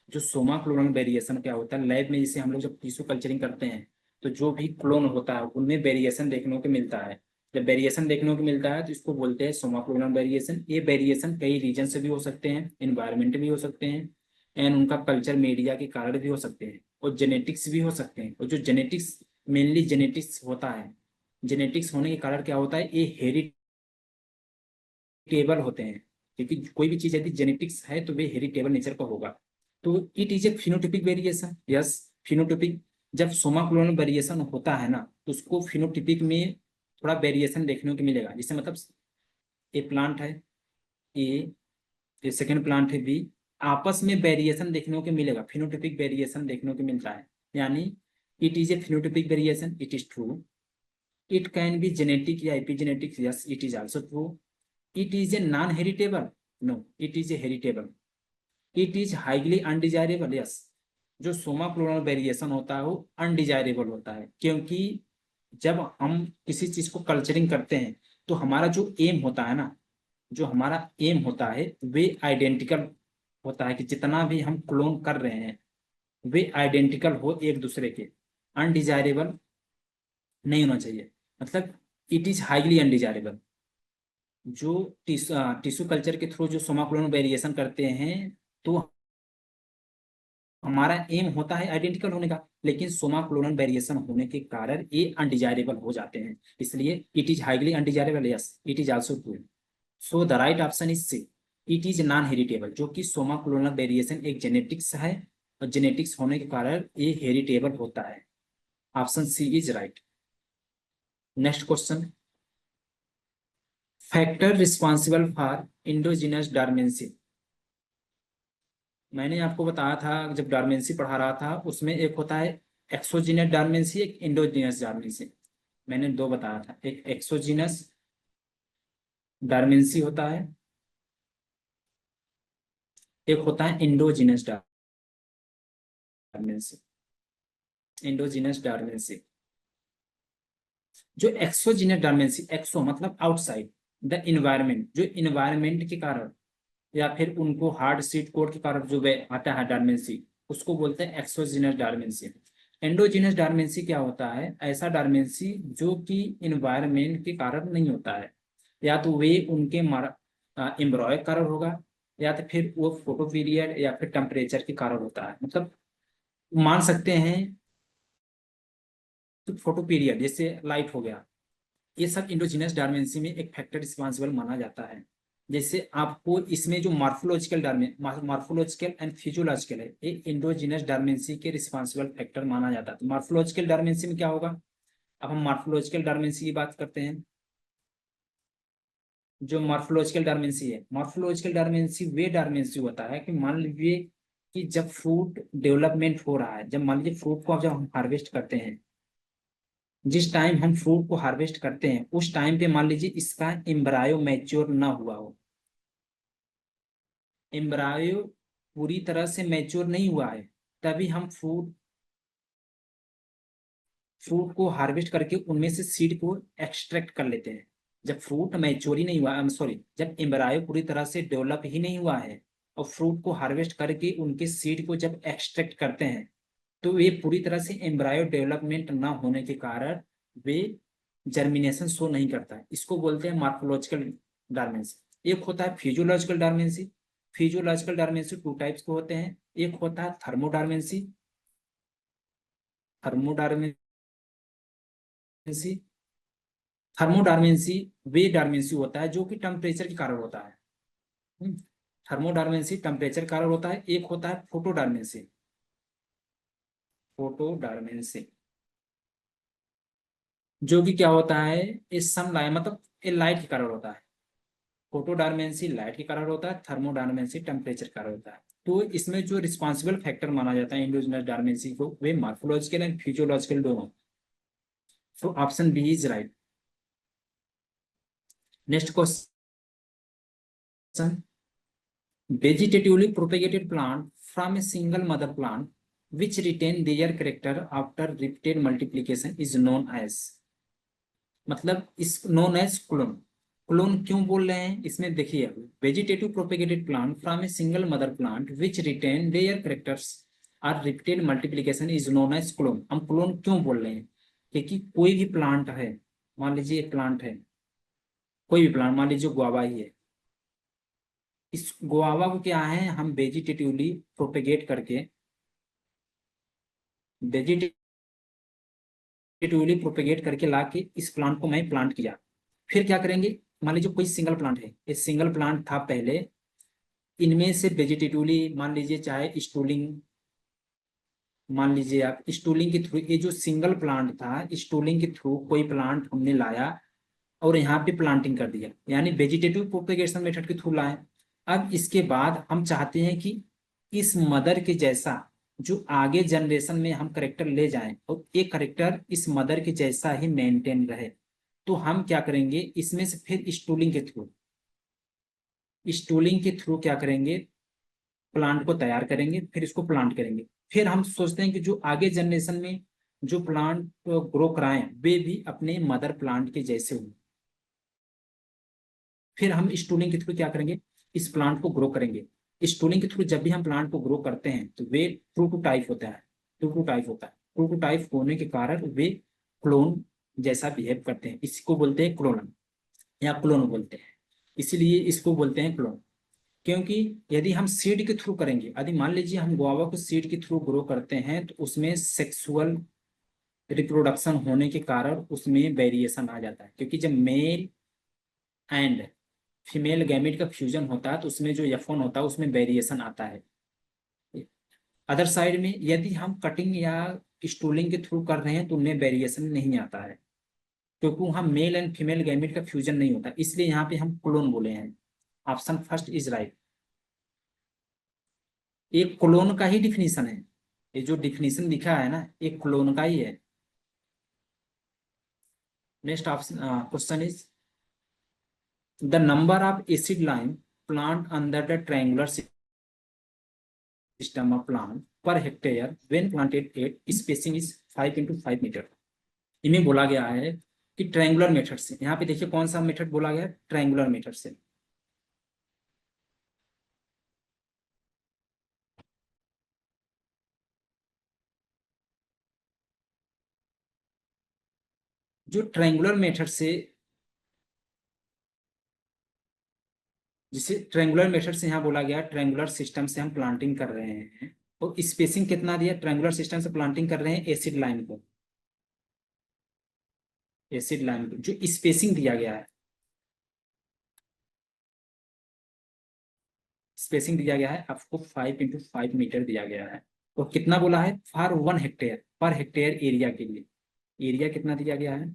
जो सोमा क्लोनल वेरिएशन क्या होता है, लैब में जैसे हम लोग जब टिश्यू कल्चरिंग करते हैं तो जो भी क्लोन होता है उनमें वेरिएशन देखने को मिलता है। जब वेरिएशन देखने को मिलता है तो इसको बोलते हैं सोमा क्लोनल वेरिएशन। ये वेरिएशन कई रीजन से भी हो सकते हैं, इन्वायरमेंट भी हो सकते हैं, एंड उनका कल्चर मीडिया के कारण भी हो सकते हैं, और जेनेटिक्स भी हो सकते हैं। और जो जेनेटिक्स, मेनली जेनेटिक्स होता है, जेनेटिक्स होने के कारण क्या होता है, ये हेरिटेबल होते हैं, क्योंकि कोई भी चीज यदि जेनेटिक्स है तो वे हेरिटेबल नेचर का होगा। तो it is A phenotypic variation, yes phenotypic. जब सोमा क्लोनल वेरिएशन होता है ना तो उसको फिनोटिपिक में थोड़ा वेरिएशन देखने को मिलेगा। जैसे मतलब ए प्लांट है ए, सेकेंड प्लांट है बी, आपस में वेरिएशन देखने को मिलेगा, फिनोटिपिक वेरिएशन देखने को मिलता है। यानी It is a phenotypic variation. It is true. It can be genetic या epigenetic. Yes, it is also true. It is a non-heritable. No, it is a heritable. It is highly undesirable. Yes, जो Soma clonal variation होता है वो undesirable होता है, क्योंकि जब हम किसी चीज को कल्चरिंग करते हैं तो हमारा जो एम होता है ना, जो हमारा एम होता है वे आइडेंटिकल होता है कि जितना भी हम क्लोन कर रहे हैं वे आइडेंटिकल हो एक दूसरे के, अनडिजायरेबल नहीं होना चाहिए। मतलब इट इज हाईली अनडिजायरेबल। जो टिश्यू कल्चर के थ्रू जो सोमा क्लोनल वेरिएशन करते हैं तो हमारा एम होता है आइडेंटिकल होने का, लेकिन सोमा क्लोनल वेरिएशन होने के कारण ये अनडिजायरेबल हो जाते हैं, इसलिए it is highly undesirable. Yes, it is also true. So the right option is C, it is non heritable, जो कि सोमा क्लोनल वेरिएशन एक जेनेटिक्स है और जेनेटिक्स होने के कारण ये हेरिटेबल होता है। Option C is right. Next question, factor responsible for endogenous dormancy. मैंने आपको बताया था जब डॉर्मेंसी पढ़ा रहा था उसमें एक होता है एक्सोजीनस डॉर्मेंसी, एक इंडोजीनस डॉर्मेंसी। मैंने दो बताया था, एक एक्सोजीनस डॉर्मेंसी होता है, एक होता है इंडोजीनस डॉर्मेंसी। इंडोजीनस डॉर्मेंसी, जो एक्सोजीनस डॉर्मेंसी, एक्सो मतलब आउटसाइड द इन्वायरमेंट, जो इन्वायरमेंट के कारण या फिर उनको हार्ड सीट कोड के कारण जो आता है डॉर्मेंसी, उसको बोलते हैं एक्सोजीनस डॉर्मेंसी। एंडोजीनस डॉर्मेंसी क्या होता है? ऐसा डॉर्मेंसी जो कि इन्वायरमेंट के कारण नहीं होता है, या तो वे उनके एम्ब्रॉय कारण होगा, या तो फिर वो फोटो पीरियड या फिर टेम्परेचर के कारण होता है। मतलब मान सकते हैं तो फोटो पीरियड जैसे लाइट हो गया, ये सब इंडोजीनस डॉर्मेंसी में एक फैक्टर रिस्पॉन्सिबल माना जाता है। जैसे आपको इसमें जो मार्फोलॉजिकल एंड फिजियोलॉजिकल है, ये इंडोजीनस डॉर्मेंसी के रिस्पॉन्सिबल फैक्टर माना जाता है। तो मार्फोलॉजिकल डॉर्मेंसी में क्या होगा? अब हम मार्फोलॉजिकल डॉर्मेंसी की बात करते हैं। जो मार्फोलॉजिकल डॉर्मेंसी है, मार्फोलॉजिकल डॉर्मेंसी वे डॉर्मेंसी होता है कि मान लीजिए कि जब फ्रूट डेवलपमेंट हो रहा है, जब मान लीजिए फ्रूट को जब हम हार्वेस्ट करते हैं, जिस टाइम हम फ्रूट को हार्वेस्ट करते हैं उस टाइम पे मान लीजिए इसका एम्ब्रायो मैच्योर ना हुआ हो, एम्ब्रायो पूरी तरह से मैच्योर नहीं हुआ है, तभी हम फ्रूट को हार्वेस्ट करके उनमें से सीड को एक्सट्रैक्ट कर लेते हैं। जब फ्रूट मैच्योर ही नहीं हुआ, सॉरी, जब एम्ब्रायो पूरी तरह से डेवलप ही नहीं हुआ है और फ्रूट को हार्वेस्ट करके उनके सीड को जब एक्सट्रैक्ट करते हैं तो ये पूरी तरह से एम्ब्रायो डेवलपमेंट ना होने के कारण वे जर्मिनेशन शो नहीं करता है। इसको बोलते हैं मार्फोलॉजिकल डॉर्मेंसी। एक होता है physiological dormancy. Physiological dormancy two types के होते हैं, एक होता है थर्मोडॉर्मेंसी। थर्मोडॉर्मेंसी वे डॉर्मेंसी होता है जो कि टेम्परेचर के कारण होता है। थर्मोडॉर्मेंसी टेम्परेचर के कारण होता है। एक होता है फोटोडॉर्मेंसी। फोटोडॉर्मेंसी जो कि क्या होता है, इस सनलाइट मतलब ये लाइट के कारण होता है। फोटोडॉर्मेंसी लाइट के कारण होता है, थर्मोडॉर्मेंसी टेम्परेचर के कारण होता है। तो इसमें जो रिस्पॉन्सिबल फैक्टर माना जाता है इंडोजिनस डॉर्मेंसी को, वे मार्फोलॉजिकल एंड फिजियोलॉजिकल दोनों। तो option B is right. Next question, vegetatively propagated plant from a single mother plant which retain their character after repeated multiplication is known as, मतलब इस known as clone. Clone क्यों बोल रहे हैं इसमें देखिए, vegetative propagated plant from a single mother plant which retain their characters और repeated multiplication is known as clone. हम क्लोन क्यों बोल रहे हैं? क्योंकि कोई भी प्लांट है, मान लीजिए एक प्लांट है, कोई भी प्लांट, मान लीजिए गुआवा ही है, इस गुआवा को क्या है, हम वेजिटेटिवली प्रोपेगेट करके वेजिटेटिवली प्रोपेगेट करके ला के इस प्लांट को मैं प्लांट किया। फिर क्या करेंगे, मान लीजिए कोई सिंगल प्लांट है, ये सिंगल प्लांट था पहले, इनमें से वेजिटेटिवली मान लीजिए चाहे स्टूलिंग, मान लीजिए आप स्टूलिंग के थ्रू, ये जो सिंगल प्लांट था स्टूलिंग के थ्रू कोई प्लांट हमने लाया और यहाँ पे प्लांटिंग कर दिया, यानी वेजिटेटिव प्रोपेगेशन मेथड के थ्रू लाए। अब इसके बाद हम चाहते हैं कि इस मदर के जैसा जो आगे जनरेशन में हम करेक्टर ले जाएं और एक करेक्टर इस मदर के जैसा ही मेंटेन रहे, तो हम क्या करेंगे, इसमें से फिर स्टूलिंग के थ्रू क्या करेंगे, प्लांट को तैयार करेंगे, फिर इसको प्लांट करेंगे। फिर हम सोचते हैं कि जो आगे जनरेशन में जो प्लांट ग्रो कराएं वे भी अपने मदर प्लांट के जैसे हों। फिर हम स्टूलिंग के थ्रू क्या करेंगे, इस प्लांट को ग्रो करेंगे। स्टूलिंग के थ्रू जब भी हम प्लांट को ग्रो करते हैं तो वे ट्रू टू टाइप होता है, ट्रू टू टाइप होने के कारण वे क्लोन जैसा बिहेव करते हैं। इसको बोलते हैं क्लोन या क्लोन बोलते हैं, इसीलिए इसको बोलते हैं क्लोन। क्योंकि यदि हम सीड के थ्रू करेंगे, यदि मान लीजिए हम गुआवा को सीड के थ्रू ग्रो करते हैं तो उसमें सेक्सुअल रिप्रोडक्शन होने के कारण उसमें वेरिएशन आ जाता है, क्योंकि जब मेल एंड फीमेल गैमेट का फ्यूजन होता है तो उसमें जो F1 होता है उसमें वेरिएशन आता है। अदर साइड में यदि हम कटिंग या स्टूलिंग के थ्रू कर रहे हैं तो उनमें वेरिएशन नहीं आता है, क्योंकि वहाँ मेल एंड फीमेल गैमेट का फ्यूजन नहीं होता, इसलिए यहाँ पे हम क्लोन बोले हैं। Option first is right. एक क्लोन का ही डिफिनीशन है, ये जो डिफिनीशन लिखा है ना एक क्लोन का ही है। Next option question is the number of acid lime plant under the triangular system of plant per hectare when planted at spacing is 5 into 5 metre. इन्हें बोला गया है कि ट्रायंगुलर मेथड से, यहाँ पे देखिए कौन सा मेथड बोला गया है, ट्रायंगुलर मेथड से। जो ट्रायंगुलर मेथड से, जिसे ट्रायंगुलर मेथड से यहाँ बोला गया ट्रायंगुलर सिस्टम से हम प्लांटिंग कर रहे हैं, और स्पेसिंग कितना दिया, ट्रायंगुलर सिस्टम से प्लांटिंग कर रहे हैं एसिड लाइन को, जो स्पेसिंग दिया गया है, स्पेसिंग दिया गया है आपको 5 into 5 मीटर दिया गया है। और कितना बोला है, for 1 hectare, per hectare area के लिए, एरिया कितना दिया गया है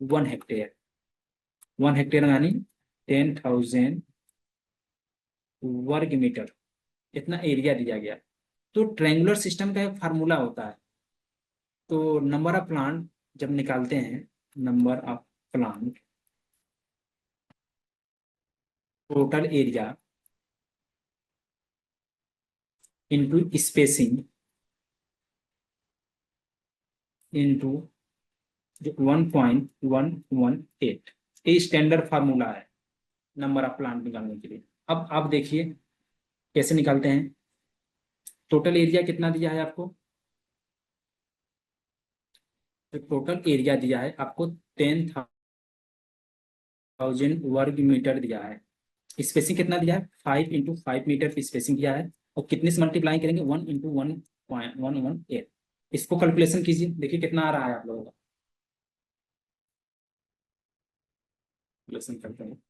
1 हेक्टेयर, 1 हेक्टेयर यानी 10,000 वर्ग मीटर, इतना एरिया दिया गया। तो ट्रायंगुलर सिस्टम का एक फार्मूला होता है, तो नंबर ऑफ प्लांट जब निकालते हैं, number of plant total area into spacing into जो 1.118, ये स्टैंडर्ड फार्मूला है नंबर ऑफ प्लांट निकालने के लिए। अब आप देखिए कैसे निकालते हैं। टोटल एरिया कितना दिया है आपको, तो टोटल एरिया दिया है आपको 10,000 वर्ग मीटर दिया है। स्पेसिंग कितना दिया है, 5 into 5 मीटर की स्पेसिंग दिया है, और कितने से मल्टीप्लाई करेंगे 1 into 1.118। इसको कैलकुलेशन कीजिए, देखिए कितना आ रहा है आप लोगों का, कैलकुलेशन करते हैं।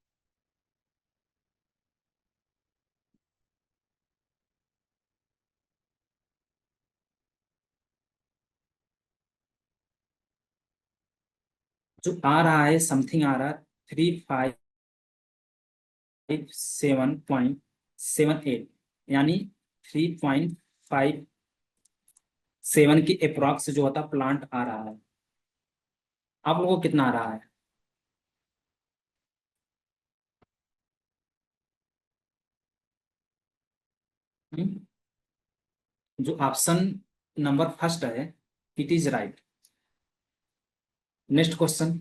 जो आ रहा है समथिंग आ रहा है 357.78, यानी 3.57 की अप्रॉक्स जो होता प्लांट आ रहा है। आप लोगों को कितना आ रहा है, जो ऑप्शन नंबर फर्स्ट है it is right. Next question,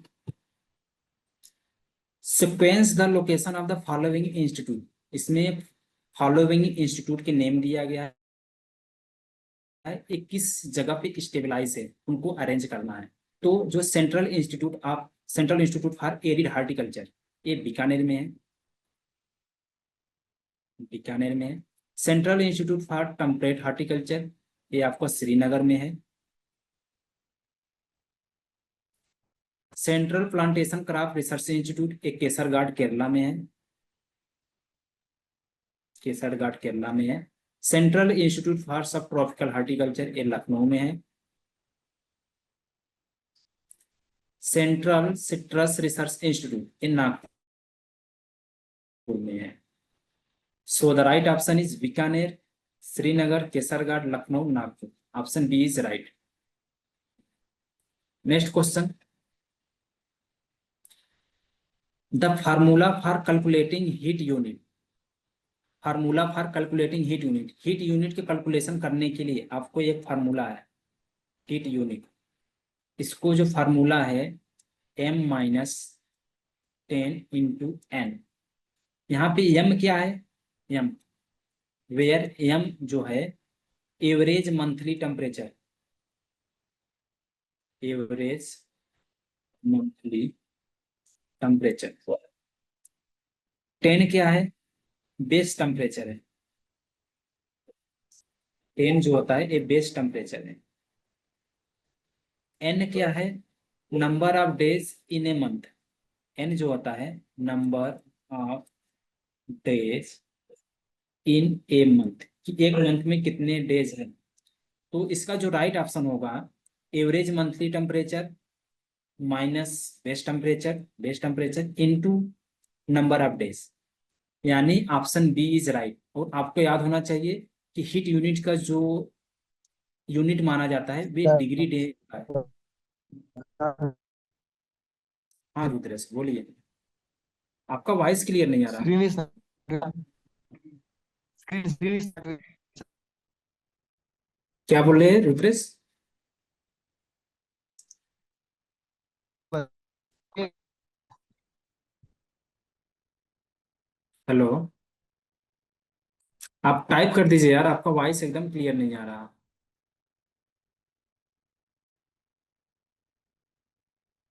sequence the location of the following institute. इसमें फॉलोइंग इंस्टीट्यूट के नेम दिया गया है, एक किस जगह पे स्टेबलाइज है उनको अरेंज करना है। तो जो central institute for arid horticulture, ये बीकानेर में है, बीकानेर में है। Central institute for temperate horticulture, ये आपको श्रीनगर में है। Central plantation crop research institute, एक केसरघाट केरला में है, केसरघाट केरला में है। सेंट्रल इंस्टीट्यूट फॉर सब ट्रॉपिकल हार्टिकल्चर, ये लखनऊ में है। सेंट्रल सिट्रस रिसर्च इंस्टीट्यूट, ये नागपुर में है। So the right option is Bikaner Srinagar, Kesargarh, Lucknow, Nagpur. Option B is right. Next question, the formula for calculating heat unit. Formula for calculating heat unit, heat unit के calculation करने के लिए आपको एक फार्मूला है हीट यूनिट। इसको जो फार्मूला है m-10 × n। यहाँ पे m क्या है, m वेयर m जो है average monthly temperature, average monthly temperature. 10 क्या है, बेस टेम्परेचर है। 10 जो होता है ये बेस टेम्परेचर है। n क्या है, number of days in a month. n जो होता है number of days in a month, कि एक मंथ में कितने डेज है। तो इसका जो राइट ऑप्शन होगा average monthly temperature minus base temperature into number of days, यानी ऑप्शन बी इज राइट। और आपको याद होना चाहिए कि हीट यूनिट का जो यूनिट माना जाता है वे डिग्री डे का है। हाँ रुद्रेश बोलिए, आपका वॉइस क्लियर नहीं आ रहा। Screen is screen is क्या बोल रहे हैं रुद्रेश? हेलो, आप टाइप कर दीजिए यार, आपका वॉइस एकदम क्लियर नहीं आ रहा।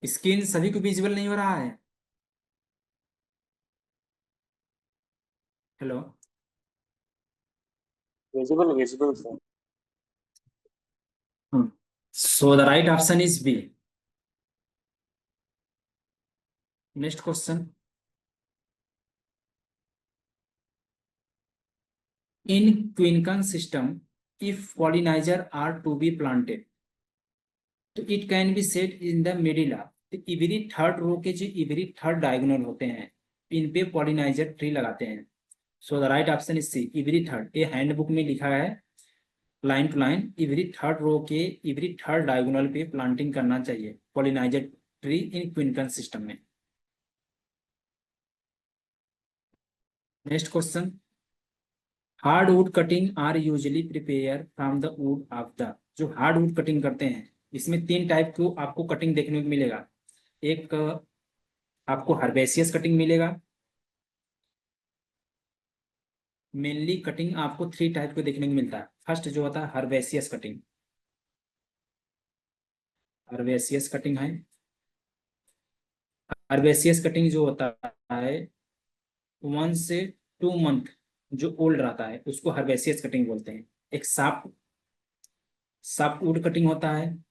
स्क्रीन सभी को विजिबल नहीं हो रहा है? Hello, Visible, sir. so the right option is B. Next question, in Quincan system if pollinizer are to be planted तो it can be set in the middle of, तो इवरी थर्ड रो के जो every third diagonal होते हैं इन पे pollinizer tree लगाते हैं। So the right option is C, every third. ये हैंडबुक में लिखा है line to line, every third row के इवरी थर्ड डायगोनल पे प्लांटिंग करना चाहिए pollinizer tree in quincunx system में। Next question, hard wood cutting are usually prepare from the wood of the. जो हार्ड वुड कटिंग करते हैं इसमें तीन टाइप को आपको कटिंग देखने को मिलेगा। एक आपको हर्बेसियस कटिंग मिलेगा। मेनली कटिंग आपको 3 टाइप को देखने को मिलता है। फर्स्ट जो होता है हर्बेसियस कटिंग, हर्बेसियस कटिंग है। हर्बेसियस कटिंग जो होता है 1 से 2 मंथ जो ओल्ड रहता है उसको हर्बेसियस कटिंग बोलते हैं। एक सॉफ्ट वुड कटिंग होता है।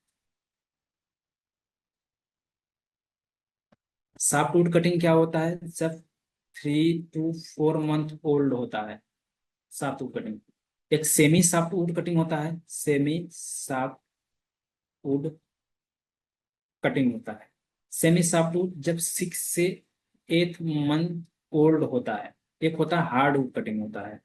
सॉफ्ट वुड कटिंग क्या होता है, जब 3 to 4 मंथ ओल्ड होता है सॉफ्ट वुड कटिंग। एक सेमी सॉफ्ट वुड कटिंग होता है, सेमी सॉफ्ट वुड कटिंग होता है। सेमी सॉफ्ट वुड जब 6 से 8 मंथ ओल्ड होता है। एक होता है हार्ड वुड कटिंग होता है,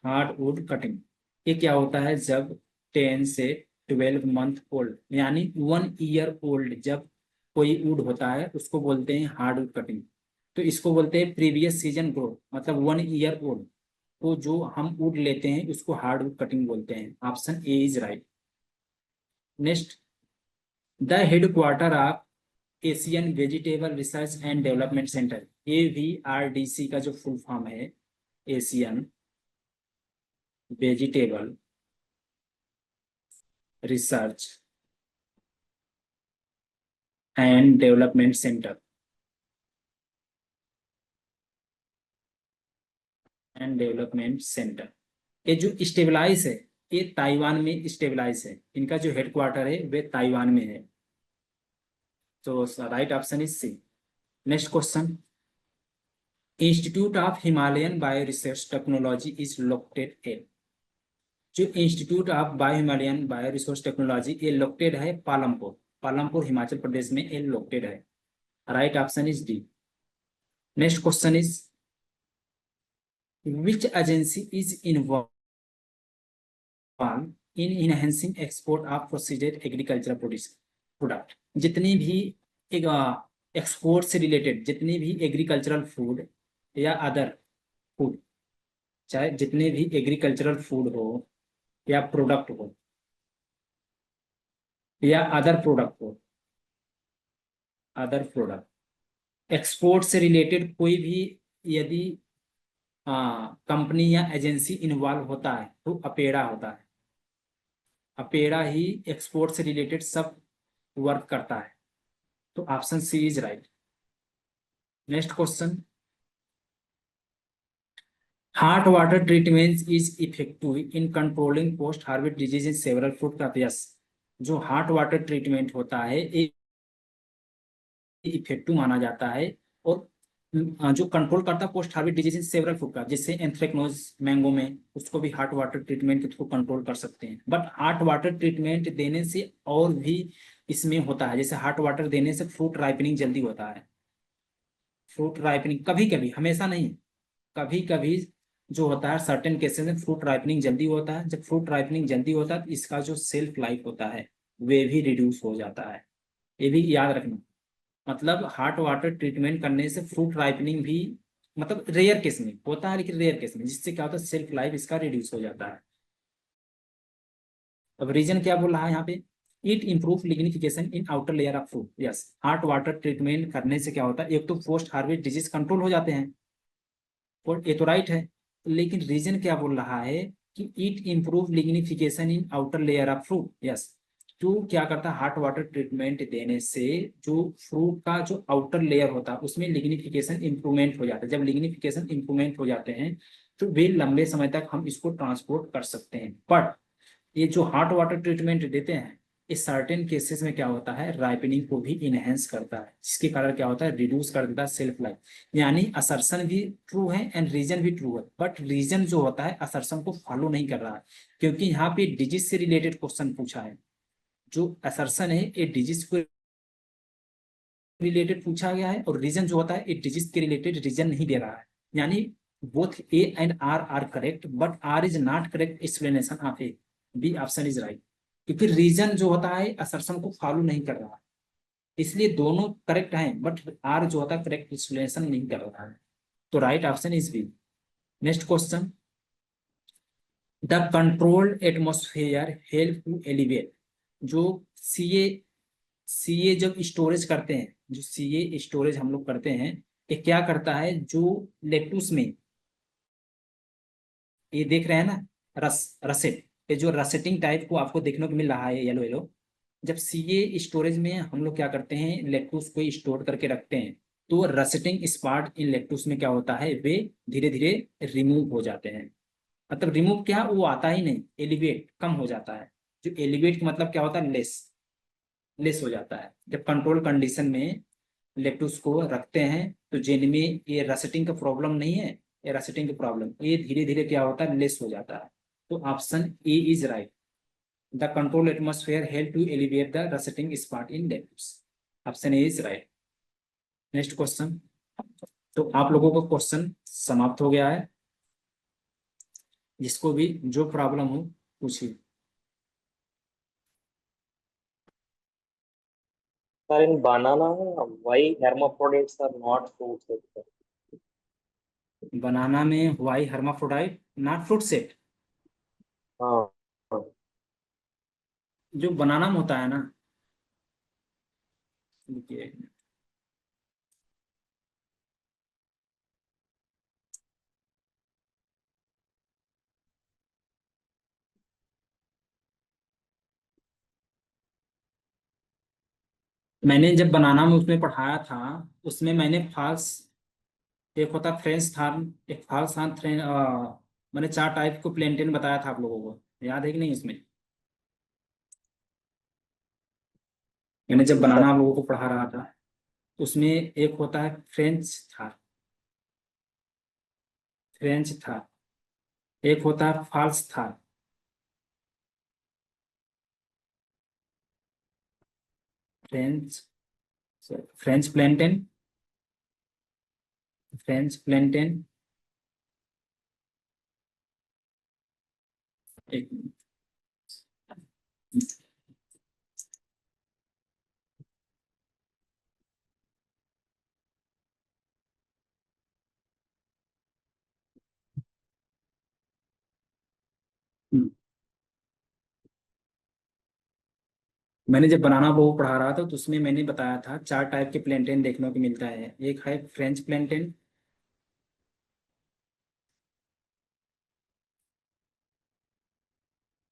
हार्ड वुड कटिंग। ये क्या होता है, जब 10 से 12 मंथ ओल्ड यानी 1 ईयर ओल्ड जब कोई वुड होता है उसको बोलते हैं हार्ड वुड कटिंग। तो इसको बोलते हैं प्रीवियस सीजन ग्रोथ, मतलब 1 ईयर ओल्ड। तो जो हम वुड लेते हैं उसको हार्ड वुड कटिंग बोलते हैं। Option A is right. Next, the headquarter of Asian vegetable research and development centre, AVRDC का जो फुल फॉर्म है Asian vegetable research and development centre, ये जो स्टेबलाइज है ये ताइवान में स्टेबलाइज है। इनका जो हेडक्वार्टर है वे ताइवान में है। तो right option is C. Next question, institute of Himalayan bio research technology is located at. जो institute of bio Himalayan bio resource technology ये लोकेटेड है पालमपुर हिमाचल प्रदेश में ये लोकेटेड है। Right option is D. Next question is Which agency is involved in enhancing export of processed agricultural product? जितनी भी एक export से रिलेटेड जितनी भी एग्रीकल्चरल फूड या अदर फूड, चाहे जितने भी एग्रीकल्चरल फूड हो या प्रोडक्ट हो या अदर प्रोडक्ट एक्सपोर्ट से रिलेटेड कोई भी यदि कंपनी या एजेंसी इन्वॉल्व होता है तो अपेड़ा होता है। अपेड़ा ही एक्सपोर्ट से रिलेटेड सब वर्क करता है। तो option C is right. Next question, hot water treatment is effective in controlling post harvest disease in several fruit crop. Yes, जो हार्ट वाटर ट्रीटमेंट होता है इफेक्टिव माना जाता है और जो कंट्रोल करता है post harvest disease in several fruit crop, जिससे एंथ्रेक्नोज मैंगो में उसको भी हार्ट वाटर ट्रीटमेंट के थ्रू कंट्रोल कर सकते हैं। बट हार्ट वाटर ट्रीटमेंट देने से और भी इसमें होता है, जैसे हार्ट वाटर देने से फ्रूट राइपनिंग जल्दी होता है। फ्रूट राइपनिंग कभी कभी, हमेशा नहीं, कभी कभी जो होता है सर्टेन केसेस में फ्रूट राइपनिंग जल्दी होता है। जब फ्रूट राइपनिंग जल्दी होता है तो इसका जो सेल्फ लाइफ होता है वे भी रिड्यूस हो जाता है। ये भी याद रखना। मतलब हार्ट वाटर ट्रीटमेंट करने से फ्रूट राइपनिंग भी, मतलब रेयर केस में होता है लेकिन रेयर केस में, जिससे क्या होता है सेल्फ लाइफ इसका रिड्यूस हो जाता है। अब रीजन क्या बोल रहा है यहाँ पे, it improve lignification in outer layer of fruit. Yes, heart water treatment करने से क्या होता है, एक तो पोस्ट हार्वेस्ट डिजीज कंट्रोल हो जाते हैं और ये तो राइट है, लेकिन रीजन क्या बोल रहा है कि it improve lignification in outer layer of fruit. Yes, तो क्या करता है हार्ट वाटर ट्रीटमेंट देने से जो फ्रूट का जो आउटर लेयर होता है उसमें लिग्निफिकेशन इंप्रूवमेंट हो जाता है। जब लिग्निफिकेशन इंप्रूवमेंट हो जाते हैं तो वे लंबे समय तक हम इसको ट्रांसपोर्ट कर सकते हैं। बट ये जो हार्ट वाटर ट्रीटमेंट देते हैं इस सर्टेन केसेस में क्या होता है, राइपनिंग को भी इनहेंस करता है, जिसके कारण क्या होता है रिड्यूस कर देता है सेल्फ लाइफ। यानी असर्शन भी ट्रू है एंड रीजन भी ट्रू है, बट रीजन जो होता है असर्शन को फॉलो नहीं कर रहा है, क्योंकि यहाँ पे डिजीज से रिलेटेड क्वेश्चन पूछा है। जो असर्शन है ये डिजीज को रिलेटेड पूछा गया है और रीजन जो होता है ये डिजीज के रिलेटेड रीजन नहीं दे रहा है। यानी both A and R correct, but R is not correct explanation of A. B option is right, क्योंकि रीजन जो होता है असर्शन को फॉलो नहीं कर रहा है, इसलिए दोनों करेक्ट हैं, बट आर जो होता है करेक्ट एक्सप्लेनेशन नहीं कर रहा है। तो right option is B. Next question, the controlled atmosphere help to elevate. जो सीए सीए जब स्टोरेज करते हैं, जो सीए स्टोरेज हम लोग करते हैं, ये क्या करता है, जो लेटुस में ये देख रहे हैं ना रसेट, ये जो रसेटिंग टाइप को आपको देखने को मिल रहा है येलो येलो, जब सीए स्टोरेज में हम लोग क्या करते हैं लेटुस को स्टोर करके रखते हैं तो रसेटिंग स्पॉट इन लेटुस में क्या होता है वे धीरे धीरे रिमूव हो जाते हैं। मतलब रिमूव क्या, वो आता ही नहीं, एलिवेट कम हो जाता है। जो एलिवेट का मतलब क्या होता है, लेस लेस हो जाता है। जब कंट्रोल कंडीशन में लेटुस को रखते हैं तो जिनमें ये रसेटिंग का प्रॉब्लम नहीं है, ये रसेटिंग का प्रॉब्लम ये धीरे धीरे क्या होता है लेस हो जाता है। तो option A is right, the control atmosphere help to alleviate the russeting spot in lettuce. Option A is right. Next question, तो आप लोगों का क्वेश्चन समाप्त हो गया है, जिसको भी जो प्रॉब्लम हो पूछिए। Sir, in banana, why hermaphrodites are not fruits? Banana में why hermaphrodite not fruit set. हाँ, जो बनाना में होता है ना, देखिए मैंने जब बनाना में उसमें पढ़ाया था उसमें मैंने फाल्स, एक होता फ्रेंच थार्न, एक फाल्स थार्न मैंने 4 टाइप को प्लेंटेन बताया था आप लोगों को, याद है कि नहीं उसमें। मैंने जब बनाना आप लोगों को पढ़ा रहा था उसमें एक होता है फ्रेंच थार, एक होता है फाल्स थार, French French plantain, French plantain एक मैंने जब बनाना वो पढ़ा रहा था तो उसमें मैंने बताया था 4 टाइप के प्लेंटेन देखने को मिलता है। एक है फ्रेंच प्लेंटेन,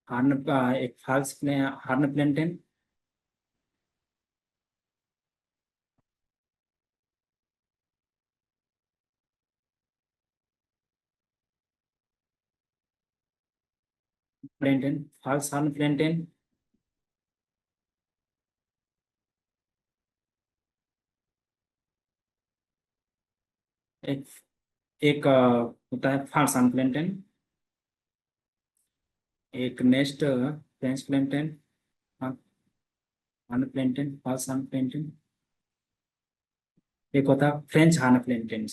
एक false horn plantain, plantain false horn plantain, एक एक होता है फाल्स हार्न प्लेंटेन, एक next French plantain, horn plantain false horn plantain, एक होता है French horn plantain,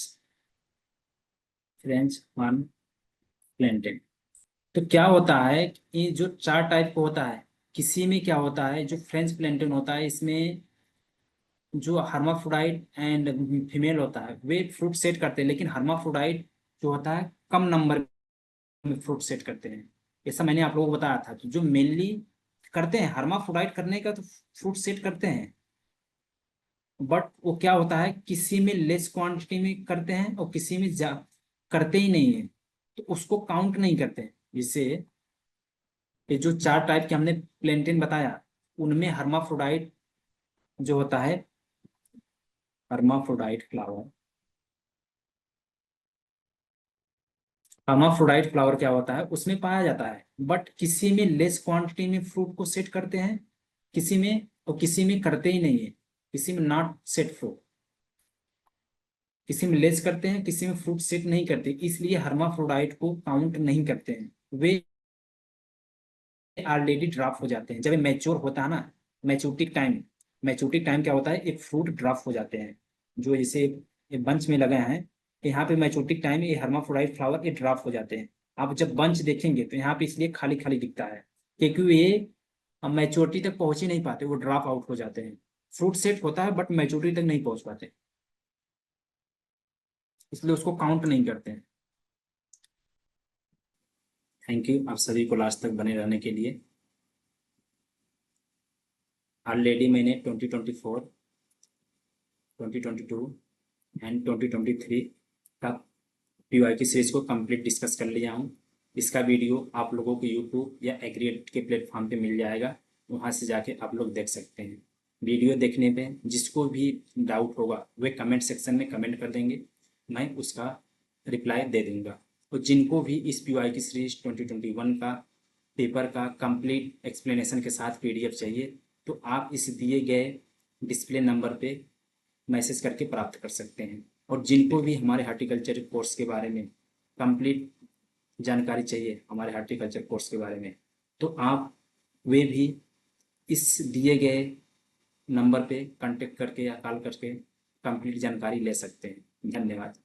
French horn plantain. तो क्या होता है कि ये जो 4 टाइप का होता है, किसी में क्या होता है, जो फ्रेंच प्लेंटेन होता है इसमें जो हर्माफ्रोडाइट एंड फीमेल होता है वे फ्रूट सेट करते हैं, लेकिन हर्माफ्रोडाइट जो होता है कम नंबर में फ्रूट सेट करते हैं। ऐसा मैंने आप लोगों को बताया था। तो जो मेनली करते हैं हर्माफ्रोडाइट करने का तो फ्रूट सेट करते हैं, बट वो क्या होता है किसी में लेस क्वांटिटी में करते हैं और किसी में करते ही नहीं है, तो उसको काउंट नहीं करते हैं। जिससे ये जो 4 टाइप के हमने प्लेंटेन बताया उनमें हर्माफ्रोडाइट जो होता है, हर्माफ्रोडाइट फ्लावर, हर्माफ्रोडाइट फ्लावर क्या होता है उसमें पाया जाता है, बट किसी में लेस क्वांटिटी में फ्रूट को सेट करते हैं, किसी में और किसी में करते ही नहीं है, किसी में नॉट सेट फ्रूट, किसी में लेस करते हैं, किसी में फ्रूट सेट नहीं करते, इसलिए हर्माफ्रोडाइट को काउंट नहीं करते हैं। वे ऑलरेडी ड्रॉप हो जाते हैं जब मैच्योर होता है ना, मैच्योरिटी टाइम क्या होता है, एक फ्रूट ड्रॉप हो जाते हैं। जो जैसे ये बंच में लगे हैं, यहाँ पे मैच्योरिटी टाइम ये हर्माफ्रोडाइट फ्लावर ये ड्रॉप हो जाते हैं। आप जब बंच देखेंगे तो यहाँ पे इसलिए खाली खाली दिखता है, क्योंकि ये मैच्योरिटी तक पहुंच ही नहीं पाते, वो ड्रॉप आउट हो जाते हैं। फ्रूट सेट होता है बट मैच्योरिटी तक नहीं पहुंच पाते, इसलिए उसको काउंट नहीं करते हैं। थैंक यू आप सभी को लास्ट तक बने रहने के लिए। ऑलरेडी मैंने 2024, 2022 एंड 2023 का पीवाई की सीरीज को कंप्लीट डिस्कस कर लिया हूँ। इसका वीडियो आप लोगों को यूट्यूब या एग्रीड के प्लेटफॉर्म पे मिल जाएगा, वहाँ से जाके आप लोग देख सकते हैं। वीडियो देखने पे जिसको भी डाउट होगा वे कमेंट सेक्शन में कमेंट कर देंगे, मैं उसका रिप्लाई दे दूंगा। और जिनको भी इस पीवाई की सीरीज 2021 का पेपर का कंप्लीट एक्सप्लेनेशन के साथ PDF चाहिए तो आप इस दिए गए डिस्प्ले नंबर पे मैसेज करके प्राप्त कर सकते हैं। और जिनको भी हमारे हार्टिकल्चर कोर्स के बारे में कंप्लीट जानकारी चाहिए, हमारे हार्टिकल्चर कोर्स के बारे में, तो आप वे भी इस दिए गए नंबर पे कांटेक्ट करके या कॉल करके कंप्लीट जानकारी ले सकते हैं। धन्यवाद।